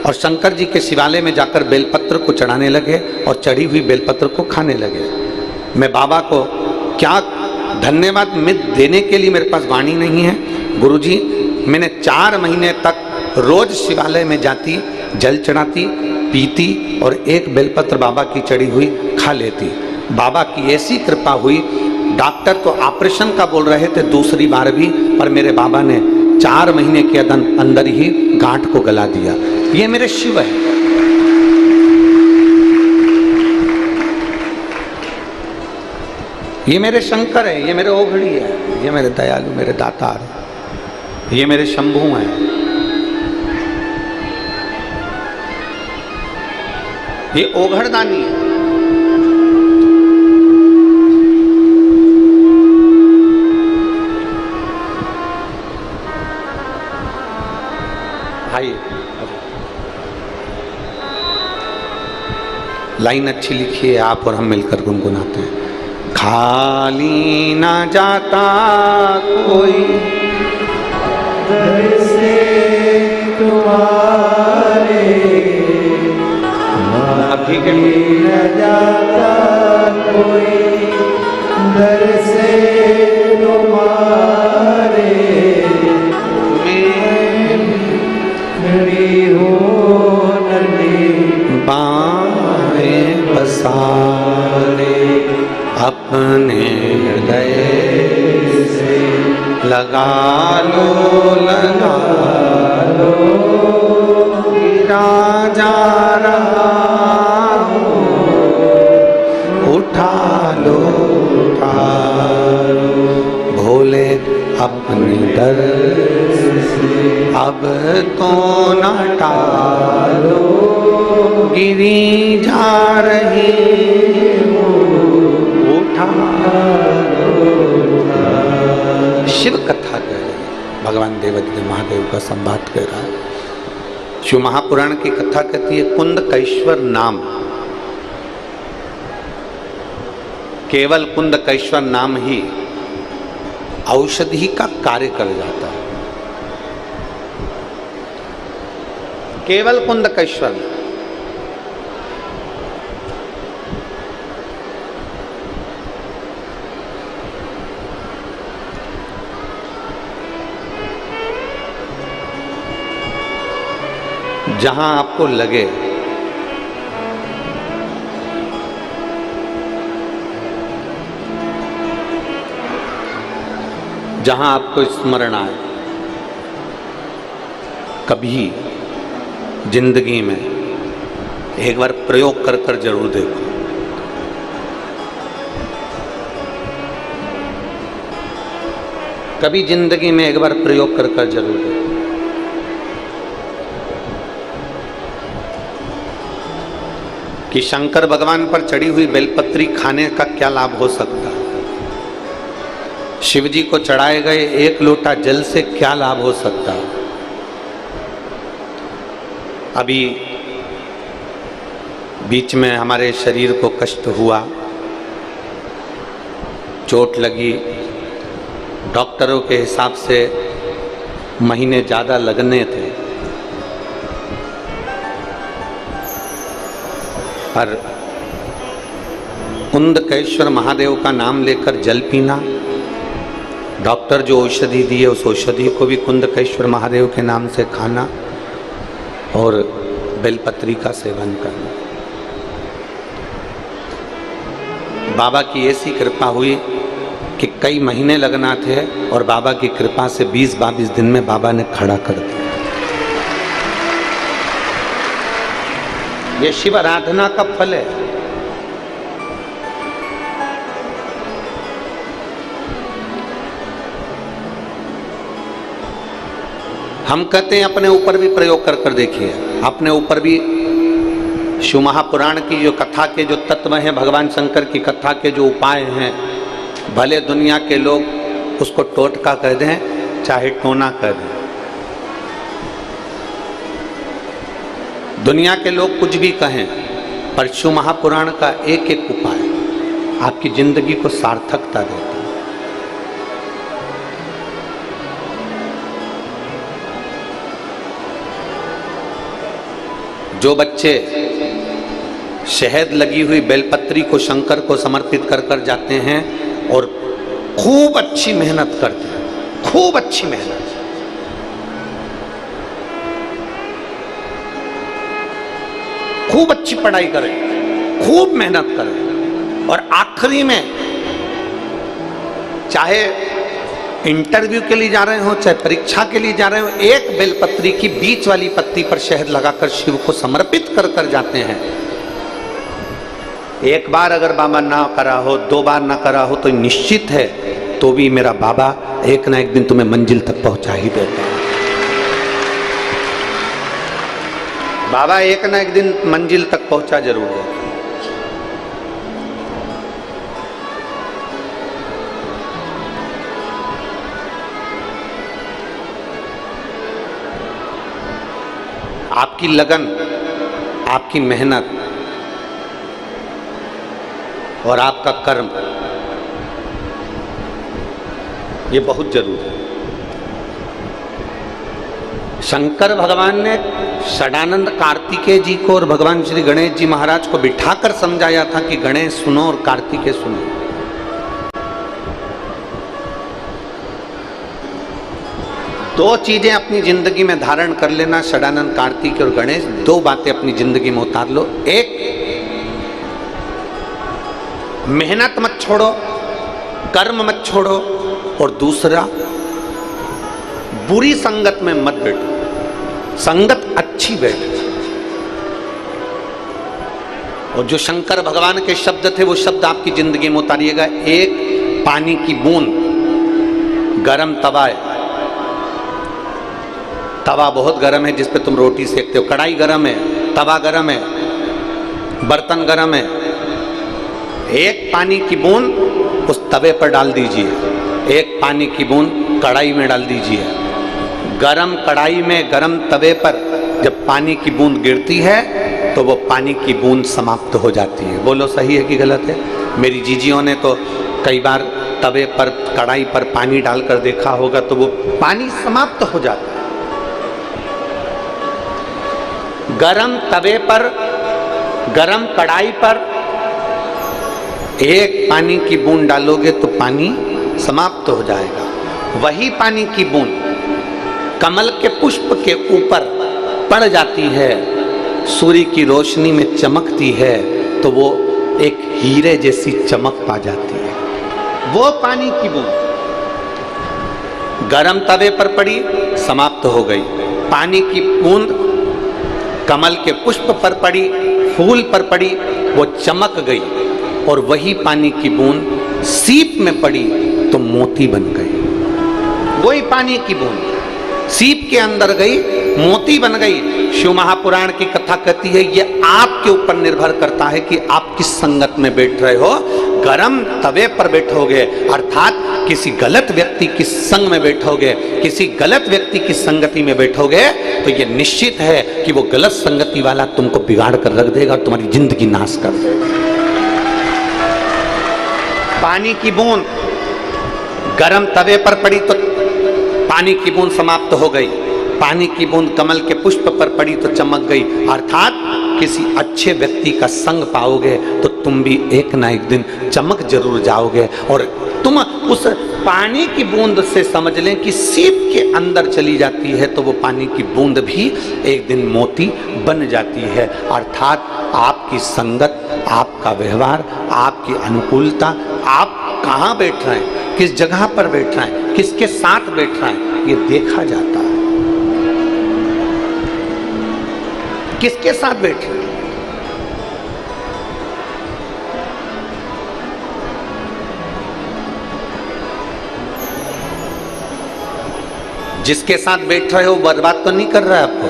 Speaker 1: और शंकर जी के शिवालय में जाकर बेलपत्र को चढ़ाने लगे और चढ़ी हुई बेलपत्र को खाने लगे। मैं बाबा को क्या धन्यवाद देने के लिए मेरे पास वाणी नहीं है। गुरुजी, मैंने 4 महीने तक रोज शिवालय में जाती, जल चढ़ाती, पीती और एक बेलपत्र बाबा की चढ़ी हुई खा लेती। बाबा की ऐसी कृपा हुई, डॉक्टर तो ऑपरेशन का बोल रहे थे दूसरी बार भी, पर मेरे बाबा ने 4 महीने के अंदर ही गांठ को गला दिया। ये मेरे शिव है। ये मेरे शंकर है, ये मेरे ओघड़ी है, ये मेरे दयालु, मेरे दातार, ये मेरे शंभू हैं, ये ओघड़दानी है। भाई लाइन अच्छी लिखी है, आप और हम मिलकर गुनगुनाते हैं। खाली ना जाता कोई दर से तुम्हारे, ठीक है। न जाता कोई दर से तुम्हारे, मेरी हो बाहें पसारे, अपने हृदय से लगा लो गिरा जा रहा हो, उठा लो भोले अपने दर से, अब तो न टालो गिरी जा रही हो, उठा शिव कथा कह रहे हैं। भगवान देवादिदेव महादेव का संवाद कह रहा है। शिव महापुराण की कथा कहती है कुंदकेश्वर नाम, केवल कुंदकेश्वर नाम ही औषधि का कार्य कर जाता है। केवल कुंदकेश्वर नाम। जहां आपको लगे जहां आपको स्मरण आए, कभी जिंदगी में एक बार प्रयोग कर कर जरूर देखो। कभी जिंदगी में एक बार प्रयोग कर कर जरूर देखो। कि शंकर भगवान पर चढ़ी हुई बेलपत्री खाने का क्या लाभ हो सकता है, शिव जी को चढ़ाए गए एक लोटा जल से क्या लाभ हो सकता है। अभी बीच में हमारे शरीर को कष्ट हुआ, चोट लगी, डॉक्टरों के हिसाब से महीने ज़्यादा लगने थे, पर कुंदकेश्वर महादेव का नाम लेकर जल पीना, डॉक्टर जो औषधि दिए उस औषधि को भी कुंदकेश्वर महादेव के नाम से खाना और बेलपत्री का सेवन करना। बाबा की ऐसी कृपा हुई कि कई महीने लगना थे और बाबा की कृपा से 20-22 दिन में बाबा ने खड़ा कर दिया। ये शिव आराधना का फल है। हम कहते हैं अपने ऊपर भी प्रयोग कर कर देखिए, अपने ऊपर भी शिव महापुराण की जो कथा के जो तत्व हैं, भगवान शंकर की कथा के जो उपाय हैं, भले दुनिया के लोग उसको टोटका कह दें चाहे टोना कह दें, दुनिया के लोग कुछ भी कहें, पर शिव महापुराण का एक एक उपाय आपकी जिंदगी को सार्थकता देता है। जो बच्चे शहद लगी हुई बेलपत्री को शंकर को समर्पित कर कर जाते हैं और खूब अच्छी मेहनत करते हैं, खूब अच्छी मेहनत, खूब अच्छी पढ़ाई करें, खूब मेहनत करें और आखिरी में चाहे इंटरव्यू के लिए जा रहे हो चाहे परीक्षा के लिए जा रहे हो, एक बेलपत्री की बीच वाली पत्ती पर शहद लगाकर शिव को समर्पित कर कर जाते हैं। एक बार अगर बाबा ना करा हो, 2 बार ना करा हो, तो निश्चित है तो भी मेरा बाबा एक ना एक दिन तुम्हें मंजिल तक पहुंचा ही देता है। बाबा एक ना एक दिन मंजिल तक पहुंचा जरूर देता है। आपकी लगन, आपकी मेहनत और आपका कर्म, ये बहुत जरूरी है। शंकर भगवान ने षडानंद कार्तिकेय जी को और भगवान श्री गणेश जी महाराज को बिठाकर समझाया था कि गणेश सुनो और कार्तिकेय सुनो। दो चीजें अपनी जिंदगी में धारण कर लेना, षडानंद कार्तिकेय और गणेश, दो बातें अपनी जिंदगी में उतार लो। एक, मेहनत मत छोड़ो, कर्म मत छोड़ो, और दूसरा, बुरी संगत में मत बैठो, संगत अच्छी बैठो। और जो शंकर भगवान के शब्द थे वो शब्द आपकी जिंदगी में उतारिएगा। एक, पानी की बूंद, गरम तवा है, तवा बहुत गरम है जिस पे तुम रोटी सेकते हो, कढ़ाई गरम है, तवा गरम है, बर्तन गरम है। एक पानी की बूंद उस तवे पर डाल दीजिए, एक पानी की बूंद कढ़ाई में डाल दीजिए। गरम कढ़ाई में, गरम तवे पर जब पानी की बूंद गिरती है तो वो पानी की बूंद समाप्त हो जाती है। बोलो सही है कि गलत है? मेरी जीजियों ने तो कई बार तवे पर, कढ़ाई पर पानी डालकर देखा होगा तो वो पानी समाप्त हो जाता है। गरम तवे पर, गरम कढ़ाई पर एक पानी की बूंद डालोगे तो पानी समाप्त हो जाएगा। वही पानी की बूंद कमल के पुष्प के ऊपर पड़ जाती है, सूर्य की रोशनी में चमकती है तो वो एक हीरे जैसी चमक पा जाती है। वो पानी की बूंद गरम तवे पर पड़ी, समाप्त हो गई। पानी की बूंद कमल के पुष्प पर पड़ी, फूल पर पड़ी, वो चमक गई। और वही पानी की बूंद सीप में पड़ी तो मोती बन गई। वही पानी की बूंद सीप के अंदर गई, मोती बन गई। शिव महापुराण की कथा कहती है ये आपके ऊपर निर्भर करता है कि आप किस संगत में बैठ रहे हो। गरम तवे पर बैठोगे अर्थात किसी गलत व्यक्ति की संग में बैठोगे, किसी गलत व्यक्ति की संगति में बैठोगे तो ये निश्चित है कि वो गलत संगति वाला तुमको बिगाड़ कर रख देगा और तुम्हारी जिंदगी नाश कर देगा। पानी की बूंद गरम तवे पर पड़ी तो पानी की बूंद समाप्त हो गई, पानी की बूंद कमल के पुष्प पर पड़ी तो चमक गई। अर्थात किसी अच्छे व्यक्ति का संग पाओगे तो तुम भी एक ना एक दिन चमक जरूर जाओगे। और तुम उस पानी की बूंद से समझ लें कि सीप के अंदर चली जाती है तो वो पानी की बूंद भी एक दिन मोती बन जाती है। अर्थात आपकी संगत, आपका व्यवहार, आपकी अनुकूलता, आप कहाँ बैठ रहे हैं, किस जगह पर बैठ रहे हैं, किसके साथ बैठ रहे हैं, ये देखा जाता है। किसके साथ बैठ रहे हैं? जिसके साथ बैठ रहे हो बर्बाद तो नहीं कर रहा है आपको।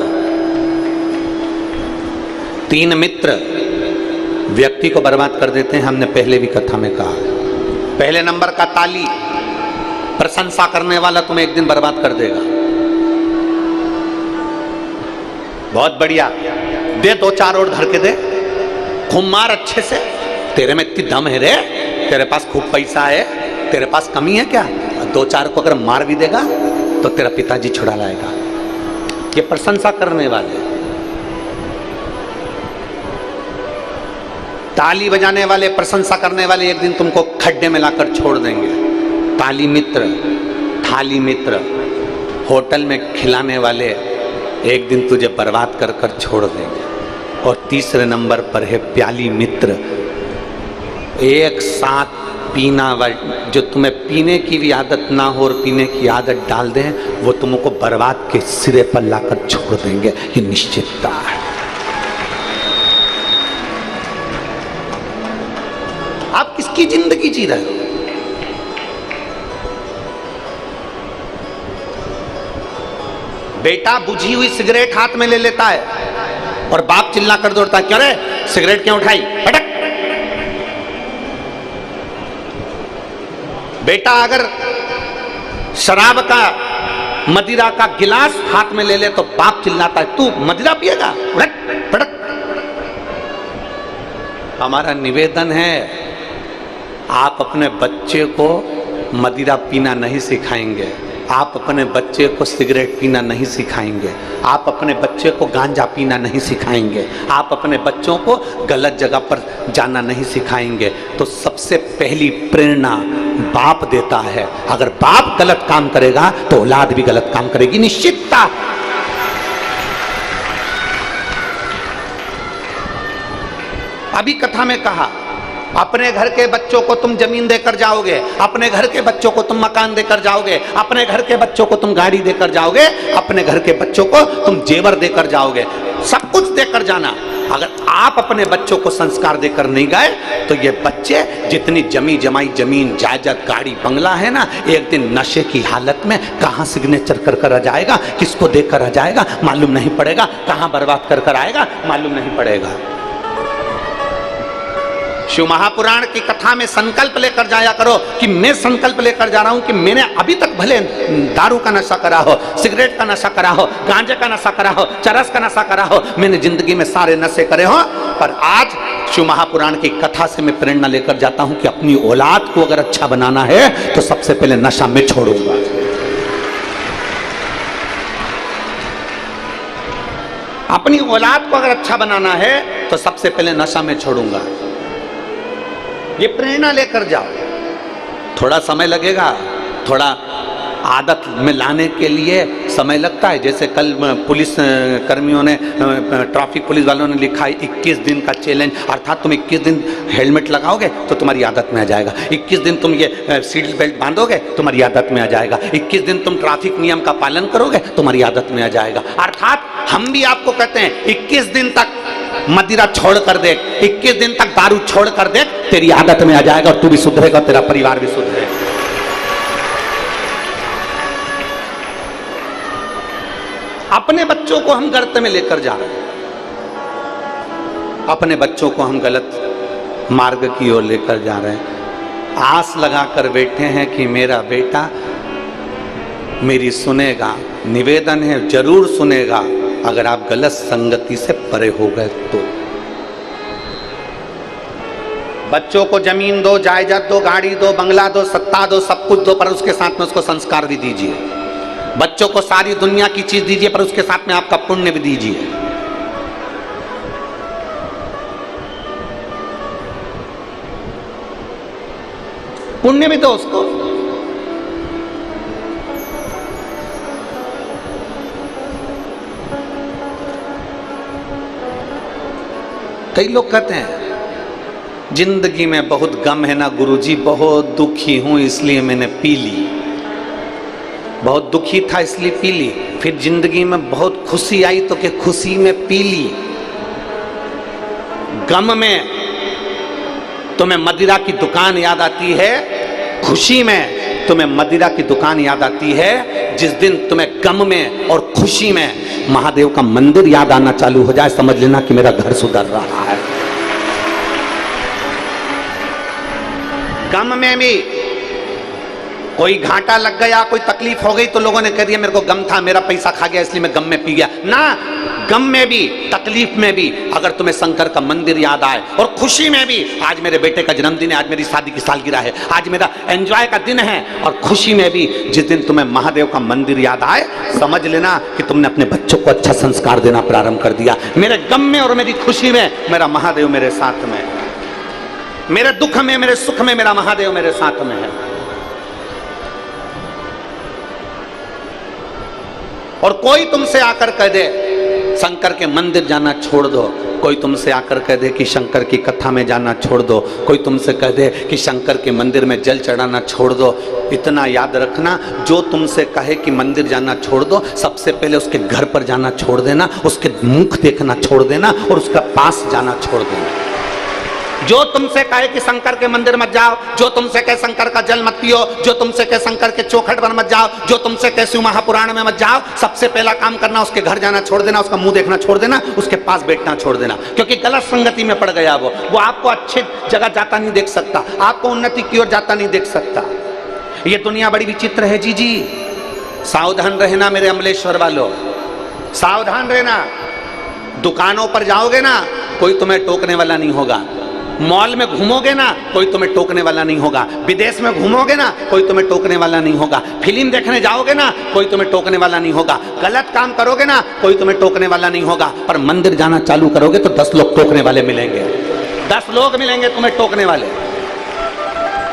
Speaker 1: 3 मित्र व्यक्ति को बर्बाद कर देते हैं, हमने पहले भी कथा में कहा। पहले नंबर का ताली, प्रशंसा करने वाला तुम्हें एक दिन बर्बाद कर देगा। बहुत बढ़िया, दे 2-4 और धर के दे, खूब मार अच्छे से। तेरे में इतनी दम है रे, तेरे पास खूब पैसा है, तेरे पास कमी है क्या? 2-4 को अगर मार भी देगा तो तेरा पिताजी छुड़ा लाएगा। ये प्रशंसा करने वाले, ताली बजाने वाले, प्रशंसा करने वाले एक दिन तुमको खड्डे में लाकर छोड़ देंगे। ताली मित्र, थाली मित्र, होटल में खिलाने वाले एक दिन तुझे बर्बाद कर कर छोड़ देंगे। और तीसरे नंबर पर है प्याली मित्र, एक साथ पीना, जो तुम्हें पीने की भी आदत ना हो और पीने की आदत डाल दें, वो तुमको बर्बाद के सिरे पर लाकर छोड़ देंगे। ये निश्चितता है। आप किसकी जिंदगी जी रहे हो? बेटा बुझी हुई सिगरेट हाथ में ले लेता है और बाप चिल्ला कर दौड़ता है, क्यों रे सिगरेट क्यों उठाई, हटक। बेटा अगर शराब का, मदिरा का गिलास हाथ में ले ले तो बाप चिल्लाता है, तू मदिरा पिएगा, उठक पटक। हमारा निवेदन है, आप अपने बच्चे को मदिरा पीना नहीं सिखाएंगे, आप अपने बच्चे को सिगरेट पीना नहीं सिखाएंगे, आप अपने बच्चे को गांजा पीना नहीं सिखाएंगे, आप अपने बच्चों को गलत जगह पर जाना नहीं सिखाएंगे, तो सबसे पहली प्रेरणा बाप देता है। अगर बाप गलत काम करेगा तो औलाद भी गलत काम करेगी, निश्चितता। अभी कथा में कहा, अपने घर के बच्चों को तुम जमीन देकर जाओगे, अपने घर के बच्चों को तुम मकान देकर जाओगे, अपने घर के बच्चों को तुम गाड़ी देकर जाओगे, अपने घर के बच्चों को तुम जेवर देकर जाओगे, सब कुछ देकर जाना। अगर आप अपने बच्चों को संस्कार देकर नहीं गए तो ये बच्चे जितनी जमी जमाई जमीन जायदाद गाड़ी बंगला है ना, एक दिन नशे की हालत में कहाँ सिग्नेचर कर आ जाएगा, किसको देकर आ जाएगा मालूम नहीं पड़ेगा, कहाँ बर्बाद कर आएगा मालूम नहीं पड़ेगा। शिव महापुराण की कथा में संकल्प लेकर जाया करो कि मैं संकल्प लेकर जा रहा हूं कि मैंने अभी तक भले दारू का नशा करा हो, सिगरेट का नशा करा हो, गांजे का नशा करा हो, चरस का नशा करा हो, मैंने जिंदगी में सारे नशे करे हो, पर आज शिव महापुराण की कथा से मैं प्रेरणा लेकर जाता हूं कि अपनी औलाद को अगर अच्छा बनाना है तो सबसे पहले नशा मैं छोड़ूंगा। अपनी औलाद को अगर अच्छा बनाना है तो सबसे पहले नशा मैं छोड़ूंगा। ये प्रेरणा लेकर जाओ। थोड़ा समय लगेगा, थोड़ा आदत में लाने के लिए समय लगता है। जैसे कल पुलिस कर्मियों ने, ट्रैफिक पुलिस वालों ने लिखा है 21 दिन का चैलेंज, अर्थात तुम 21 दिन हेलमेट लगाओगे तो तुम्हारी आदत में आ जाएगा, 21 दिन तुम ये सीट बेल्ट बांधोगे तुम्हारी आदत में आ जाएगा, 21 दिन तुम ट्रैफिक नियम का पालन करोगे तुम्हारी आदत में आ जाएगा। अर्थात हम भी आपको कहते हैं 21 दिन तक मदिरा छोड़ कर दे, 21 दिन तक दारू छोड़ कर दे, तेरी आदत में आ जाएगा और तू भी सुधरेगा, तेरा परिवार भी सुधरेगा। अपने बच्चों को हम गर्त में लेकर जा रहे हैं, अपने बच्चों को हम गलत मार्ग की ओर लेकर जा रहे हैं। आस लगाकर बैठे हैं कि मेरा बेटा मेरी सुनेगा, निवेदन है जरूर सुनेगा, अगर आप गलत संगति से परे हो गए तो। बच्चों को जमीन दो, जायदाद दो, गाड़ी दो, बंगला दो, सत्ता दो, सब कुछ दो, पर उसके साथ में उसको संस्कार भी दीजिए। बच्चों को सारी दुनिया की चीज दीजिए, पर उसके साथ में आपका पुण्य भी दीजिए। पुण्य भी दो उसको। कई लोग कहते हैं जिंदगी में बहुत गम है ना गुरुजी, बहुत दुखी हूं इसलिए मैंने पी ली, बहुत दुखी था इसलिए पी ली, फिर जिंदगी में बहुत खुशी आई तो क्या खुशी में पी ली। गम में तुम्हें मदिरा की दुकान याद आती है, खुशी में तुम्हें मदिरा की दुकान याद आती है। जिस दिन तुम्हें गम में और खुशी में महादेव का मंदिर याद आना चालू हो जाए, समझ लेना कि मेरा घर सुधर रहा है। गम में भी कोई घाटा लग गया, कोई तकलीफ हो गई तो लोगों ने कह दिया मेरे को गम था, मेरा पैसा खा गया इसलिए मैं गम में पी गया ना। गम में भी, तकलीफ में भी अगर तुम्हें शंकर का मंदिर याद आए, और खुशी में भी, आज मेरे बेटे का जन्मदिन है, आज मेरी शादी की सालगिरह है, आज मेरा एंजॉय का दिन है, और खुशी में भी जिस दिन तुम्हें महादेव का मंदिर याद आए, समझ लेना कि तुमने अपने बच्चों को अच्छा संस्कार देना प्रारंभ कर दिया। मेरे गम में और मेरी खुशी में मेरा महादेव मेरे साथ में, मेरे दुख में मेरे सुख में मेरा महादेव मेरे साथ में है। और कोई तुमसे आकर कह दे शंकर के मंदिर जाना छोड़ दो, कोई तुमसे आकर कह दे कि शंकर की कथा में जाना छोड़ दो, कोई तुमसे कह दे कि शंकर के मंदिर में जल चढ़ाना छोड़ दो, इतना याद रखना, जो तुमसे कहे कि मंदिर जाना छोड़ दो, सबसे पहले उसके घर पर जाना छोड़ देना, उसके मुख देखना छोड़ देना और उसका पास जाना छोड़ देना। जो तुमसे कहे कि शंकर के मंदिर मत जाओ, जो तुमसे कहे शंकर का जल मत पियो, जो तुमसे कहे शंकर के चौखट पर मत जाओ, जो तुमसे कहे शिव महापुराण में मत जाओ, सबसे पहला काम करना उसके घर जाना छोड़ देना, उसका मुंह देखना छोड़ देना, उसके पास बैठना छोड़ देना। क्योंकि गलत संगति में पड़ गया वो आपको अच्छी जगह जाता नहीं देख सकता, आपको उन्नति की ओर जाता नहीं देख सकता। ये दुनिया बड़ी विचित्र है जी। सावधान रहना मेरे अमलेश्वर वालों, सावधान रहना। दुकानों पर जाओगे ना, कोई तुम्हें टोकने वाला नहीं होगा, मॉल में घूमोगे ना कोई तुम्हें टोकने वाला नहीं होगा, विदेश में घूमोगे ना कोई तुम्हें टोकने वाला नहीं होगा, फिल्म देखने जाओगे ना कोई तुम्हें टोकने वाला नहीं होगा, गलत काम करोगे ना कोई तुम्हें टोकने वाला नहीं होगा। पर मंदिर जाना चालू करोगे तो 10 लोग टोकने वाले मिलेंगे, 10 लोग मिलेंगे तुम्हें टोकने वाले।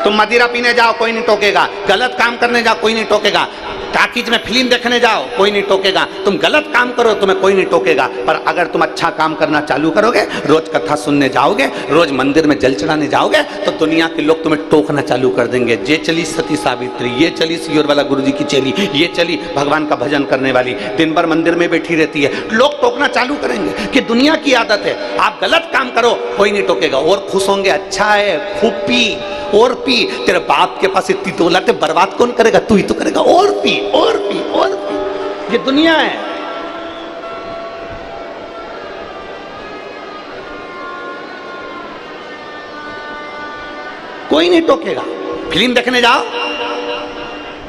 Speaker 1: तुम मदिरा पीने जाओ कोई नहीं टोकेगा, गलत काम करने जाओ कोई नहीं टोकेगा, टाकीज में फिल्म देखने जाओ कोई नहीं टोकेगा, तुम गलत काम करो तुम्हें कोई नहीं टोकेगा। पर अगर तुम अच्छा काम करना चालू करोगे, रोज कथा सुनने जाओगे, रोज मंदिर में जल चढ़ाने जाओगे, तो दुनिया के लोग तुम्हें टोकना चालू कर देंगे। ये चली सती सावित्री, ये चली सियोर वाला गुरु जी की चेली, ये चली भगवान का भजन करने वाली, दिन भर मंदिर में बैठी रहती है। लोग टोकना चालू करेंगे कि दुनिया की आदत है, आप गलत काम करो कोई नहीं टोकेगा, और खुश होंगे। अच्छा है, खूब पी और पी, तेरे बाप के पास इतनी दौलत है, बर्बाद कौन करेगा, तू ही तो करेगा, और पी और पी और पी। ये दुनिया है। कोई नहीं टोकेगा। फिल्म देखने जाओ,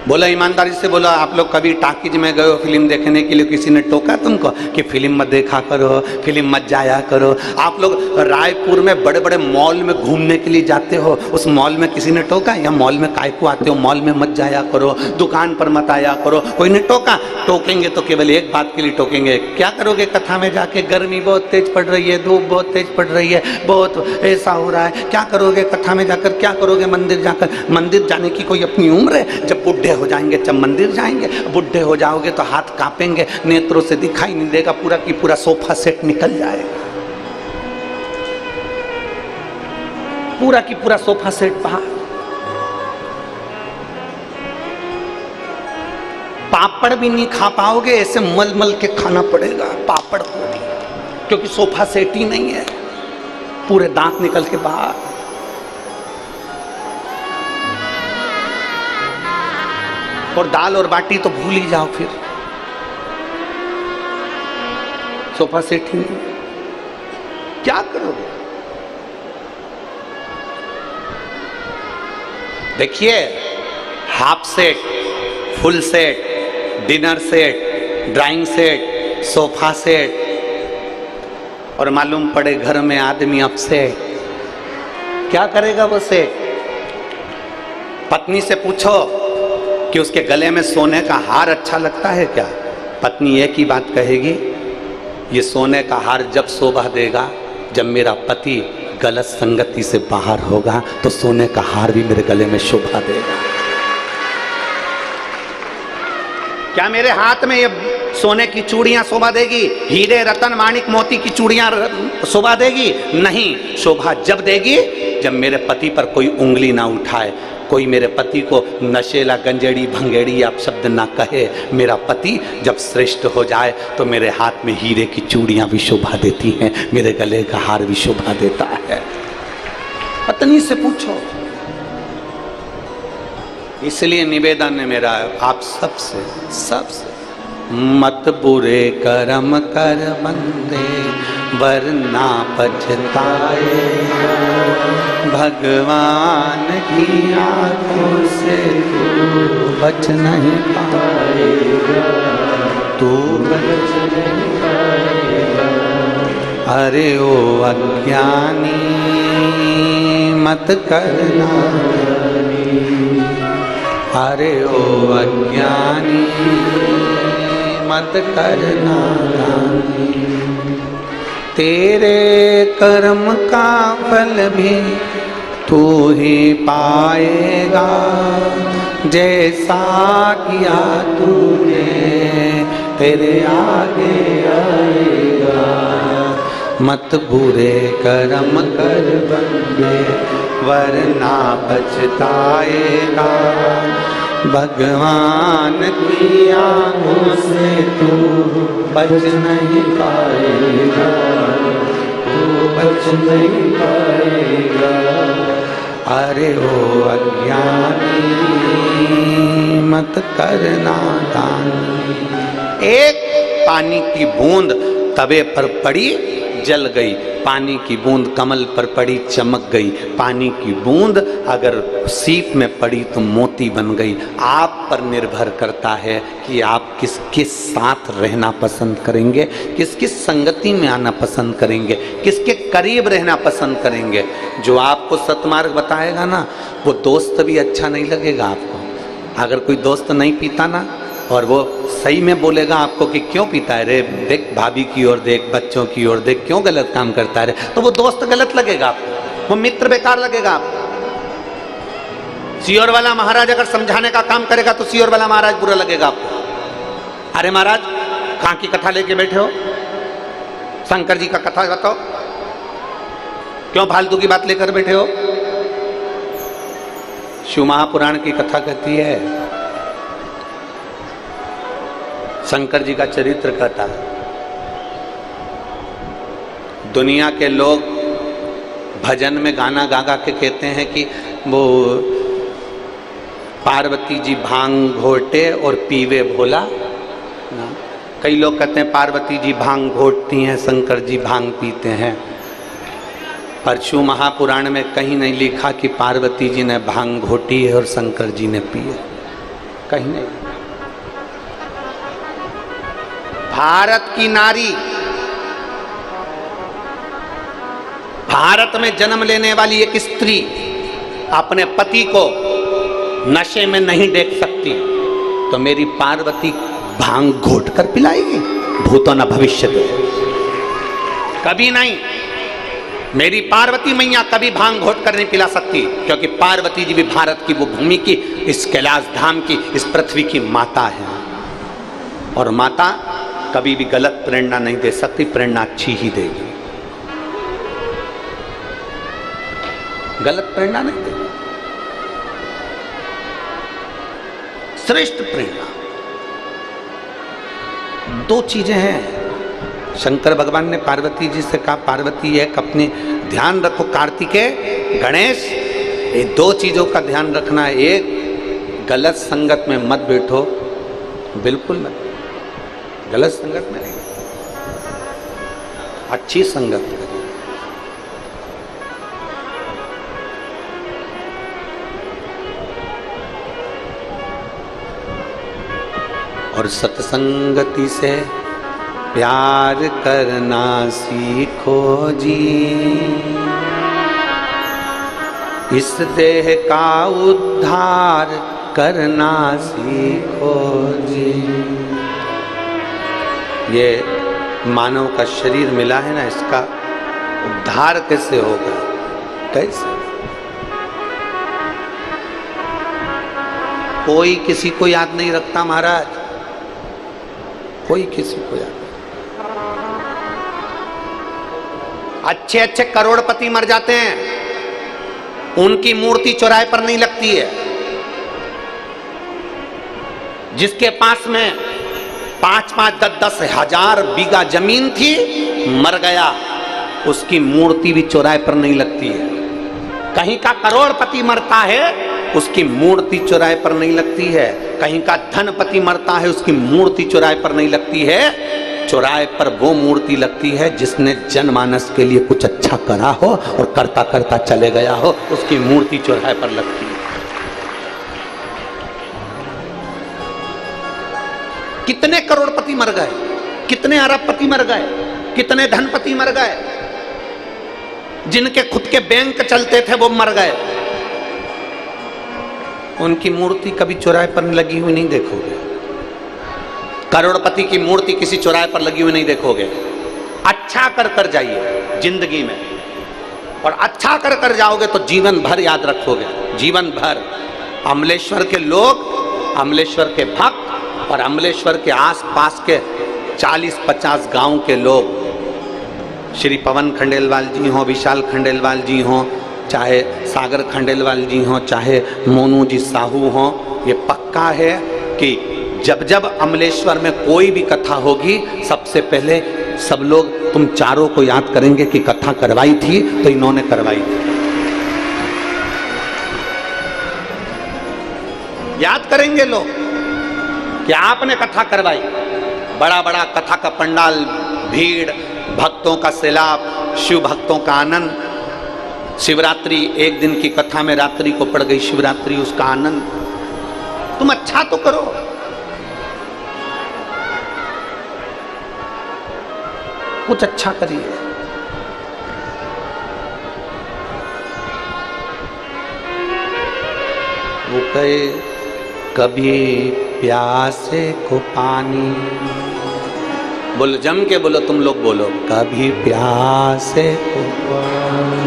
Speaker 1: बोला ईमानदारी से बोला, आप लोग कभी टाकीज में गए हो फिल्म देखने के लिए, किसी ने टोका तुमको कि फिल्म मत देखा करो, फिल्म मत जाया करो? आप लोग रायपुर में बड़े बड़े मॉल में घूमने के लिए जाते हो, उस मॉल में किसी ने टोका? या मॉल में काय को आते हो, मॉल में मत जाया करो, दुकान पर मत आया करो, कोई ने टोका? टोकेंगे तो केवल एक बात के लिए टोकेंगे, क्या करोगे कथा में जाके? गर्मी बहुत तेज पड़ रही है, धूप बहुत तेज पड़ रही है, बहुत ऐसा हो रहा है, क्या करोगे कथा में जाकर? क्या करोगे मंदिर जाकर? मंदिर जाने की कोई अपनी उम्र है? जब बुढ़े हो जाएंगे जब मंदिर जाएंगे, बुढ़े हो जाओगे तो हाथ कांपेंगे, नेत्रों से दिखाई नहीं देगा, पूरा की पूरा सोफा सेट निकल जाएगा, पूरा की पूरा सोफा सेट बाहर। पापड़ भी नहीं खा पाओगे, ऐसे मल मल के खाना पड़ेगा पापड़ को भी, क्योंकि सोफा सेट ही नहीं है, पूरे दांत निकल के बाहर। और दाल और बाटी तो भूल ही जाओ, फिर सोफा सेट ही नहीं, क्या करोगे? देखिए, half set, full set, dinner set, drawing set, sofa set, और मालूम पड़े घर में आदमी अपसेट, क्या करेगा वो सेट? पत्नी से पूछो कि उसके गले में सोने का हार अच्छा लगता है क्या? पत्नी एक ही बात कहेगी, ये सोने का हार जब शोभा देगा जब मेरा पति गलत संगति से बाहर होगा, तो सोने का हार भी मेरे गले में शोभा देगा। क्या मेरे हाथ में ये सोने की चूड़ियां शोभा देगी? हीरे रतन माणिक मोती की चूड़ियां शोभा देगी? नहीं, शोभा जब देगी जब मेरे पति पर कोई उंगली ना उठाए, कोई मेरे पति को नशेला, गंजेड़ी, भंगेड़ी आप शब्द ना कहे। मेरा पति जब श्रेष्ठ हो जाए तो मेरे हाथ में हीरे की चूड़ियां भी शोभा देती हैं, मेरे गले का हार भी शोभा देता है। पत्नी से पूछो। इसलिए निवेदन है मेरा आप सबसे, मत बुरे कर्म कर बंदे वरना पछताए, भगवान की आंखों से तू बच नहीं पाएगा, तू बच नहीं पाएगा। अरे ओ अज्ञानी मत करना, अरे ओ अज्ञानी मत करना, तेरे कर्म का फल भी तू ही पाएगा, जैसा किया तूने तेरे आगे आएगा। मत बुरे कर्म कर बंदे वरना पछताएगा, भगवान की आंखों से तू बच नहीं पाएगा, तू बच नहीं पाएगा। अरे ओ अज्ञानी मत करना दानी। एक पानी की बूंद तवे पर पड़ी जल गई, पानी की बूंद कमल पर पड़ी चमक गई, पानी की बूंद अगर सीप में पड़ी तो मोती बन गई। आप पर निर्भर करता है कि आप किसके साथ रहना पसंद करेंगे, किस किस संगति में आना पसंद करेंगे, किसके करीब रहना पसंद करेंगे। जो आपको सतमार्ग बताएगा ना, वो दोस्त भी अच्छा नहीं लगेगा आपको। अगर कोई दोस्त नहीं पीता ना और वो सही में बोलेगा आपको कि क्यों पीता है रे, देख भाभी की ओर देख, बच्चों की ओर देख, क्यों गलत काम करता है रे, तो वो दोस्त गलत लगेगा आपको, वो मित्र बेकार लगेगा आपको। सियोर वाला महाराज अगर समझाने का काम करेगा तो सियोर वाला महाराज बुरा लगेगा आपको। अरे महाराज कहां की कथा लेके बैठे हो, शंकर जी का कथा बताओ, क्यों फालतू की बात लेकर बैठे हो। शिव महापुराण की कथा कहती है, शंकर जी का चरित्र कथा। दुनिया के लोग भजन में गाना गा गा के कहते हैं कि वो पार्वती जी भांग घोटे और पीवे भोला। कई लोग कहते हैं पार्वती जी भांग घोटती हैं, शंकर जी भांग पीते हैं। पर शिव महापुराण में कहीं नहीं लिखा कि पार्वती जी ने भांग घोटी है और शंकर जी ने पी है, कहीं नहीं। भारत की नारी, भारत में जन्म लेने वाली एक स्त्री अपने पति को नशे में नहीं देख सकती, तो मेरी पार्वती भांग घोट कर पिलाएगी? भूतो न भविष्य दो, कभी नहीं। मेरी पार्वती मैया कभी भांग घोट कर नहीं पिला सकती, क्योंकि पार्वती जी भी भारत की, वो भूमि की, इस कैलाश धाम की, इस पृथ्वी की माता है। और माता कभी भी गलत प्रेरणा नहीं दे सकती, प्रेरणा अच्छी ही देगी, गलत प्रेरणा नहीं देगी, श्रेष्ठ प्रेरणा। दो चीजें हैं। शंकर भगवान ने पार्वती जी से कहा, पार्वती एक अपने ध्यान रखो, कार्तिकेय गणेश, ये दो चीजों का ध्यान रखना है। एक, गलत संगत में मत बैठो, बिल्कुल मत, गलत संगत में नहीं, अच्छी संगत करो। और सत्संगति से प्यार करना सीखो जी, इस देह का उद्धार करना सीखो जी। ये मानव का शरीर मिला है ना, इसका उद्धार कैसे होगा, कैसे? कोई किसी को याद नहीं रखता महाराज, कोई किसी को याद नहीं। अच्छे अच्छे करोड़पति मर जाते हैं, उनकी मूर्ति चौराहे पर नहीं लगती है। जिसके पास में 5-5, 10-10 हजार बीघा जमीन थी, मर गया, उसकी मूर्ति भी चौराहे पर नहीं लगती है। कहीं का करोड़पति मरता है, उसकी मूर्ति चौराहे पर नहीं लगती है। कहीं का धनपति मरता है, उसकी मूर्ति चौराहे पर नहीं लगती है। चौराहे पर वो मूर्ति लगती है जिसने जनमानस के लिए कुछ अच्छा करा हो और करता करता चले गया हो, उसकी मूर्ति चौराहे पर लगती है। कितने करोड़पति मर गए, कितने अरबपति मर गए, कितने धनपति मर गए, जिनके खुद के बैंक चलते थे वो मर गए, उनकी मूर्ति कभी चौराहे पर लगी हुई नहीं देखोगे। करोड़पति की मूर्ति किसी चौराहे पर लगी हुई नहीं देखोगे। अच्छा कर कर जाइए जिंदगी में, और अच्छा कर कर जाओगे तो जीवन भर याद रखोगे, जीवन भर। अमलेश्वर के लोग, अमलेश्वर के भक्त और अमलेश्वर के आसपास के 40-50 गांव के लोग, श्री पवन खंडेलवाल जी हों, विशाल खंडेलवाल जी हों, चाहे सागर खंडेलवाल जी हों, चाहे मोनू जी साहू हों, ये पक्का है कि जब जब अमलेश्वर में कोई भी कथा होगी, सबसे पहले सब लोग तुम चारों को याद करेंगे कि कथा करवाई थी तो इन्होंने करवाई थी। याद करेंगे लोग कि आपने कथा करवाई। बड़ा बड़ा कथा का पंडाल, भीड़, भक्तों का सैलाब, शिव भक्तों का आनंद। शिवरात्रि, एक दिन की कथा में रात्रि को पड़ गई शिवरात्रि, उसका आनंद। तुम अच्छा तो करो, कुछ अच्छा करिए। गए, कभी प्यासे को पानी, बोलो जम के बोलो, तुम लोग बोलो, कभी प्यासे को पानी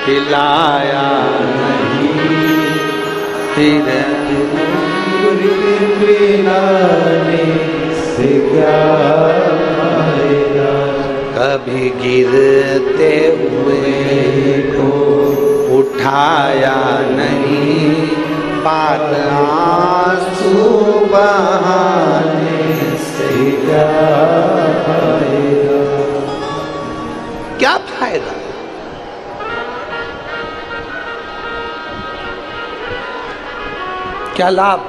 Speaker 1: पिलाया नहीं, फिर पिलाने से क्या फायदा, कभी गिरते हुए को उठाया नहीं, बात आंसू बहाने से क्या फायदा, क्या फायदा। क्या लाभ।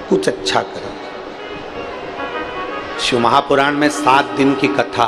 Speaker 1: कुछ अच्छा करो। शिव महापुराण में 7 दिन की कथा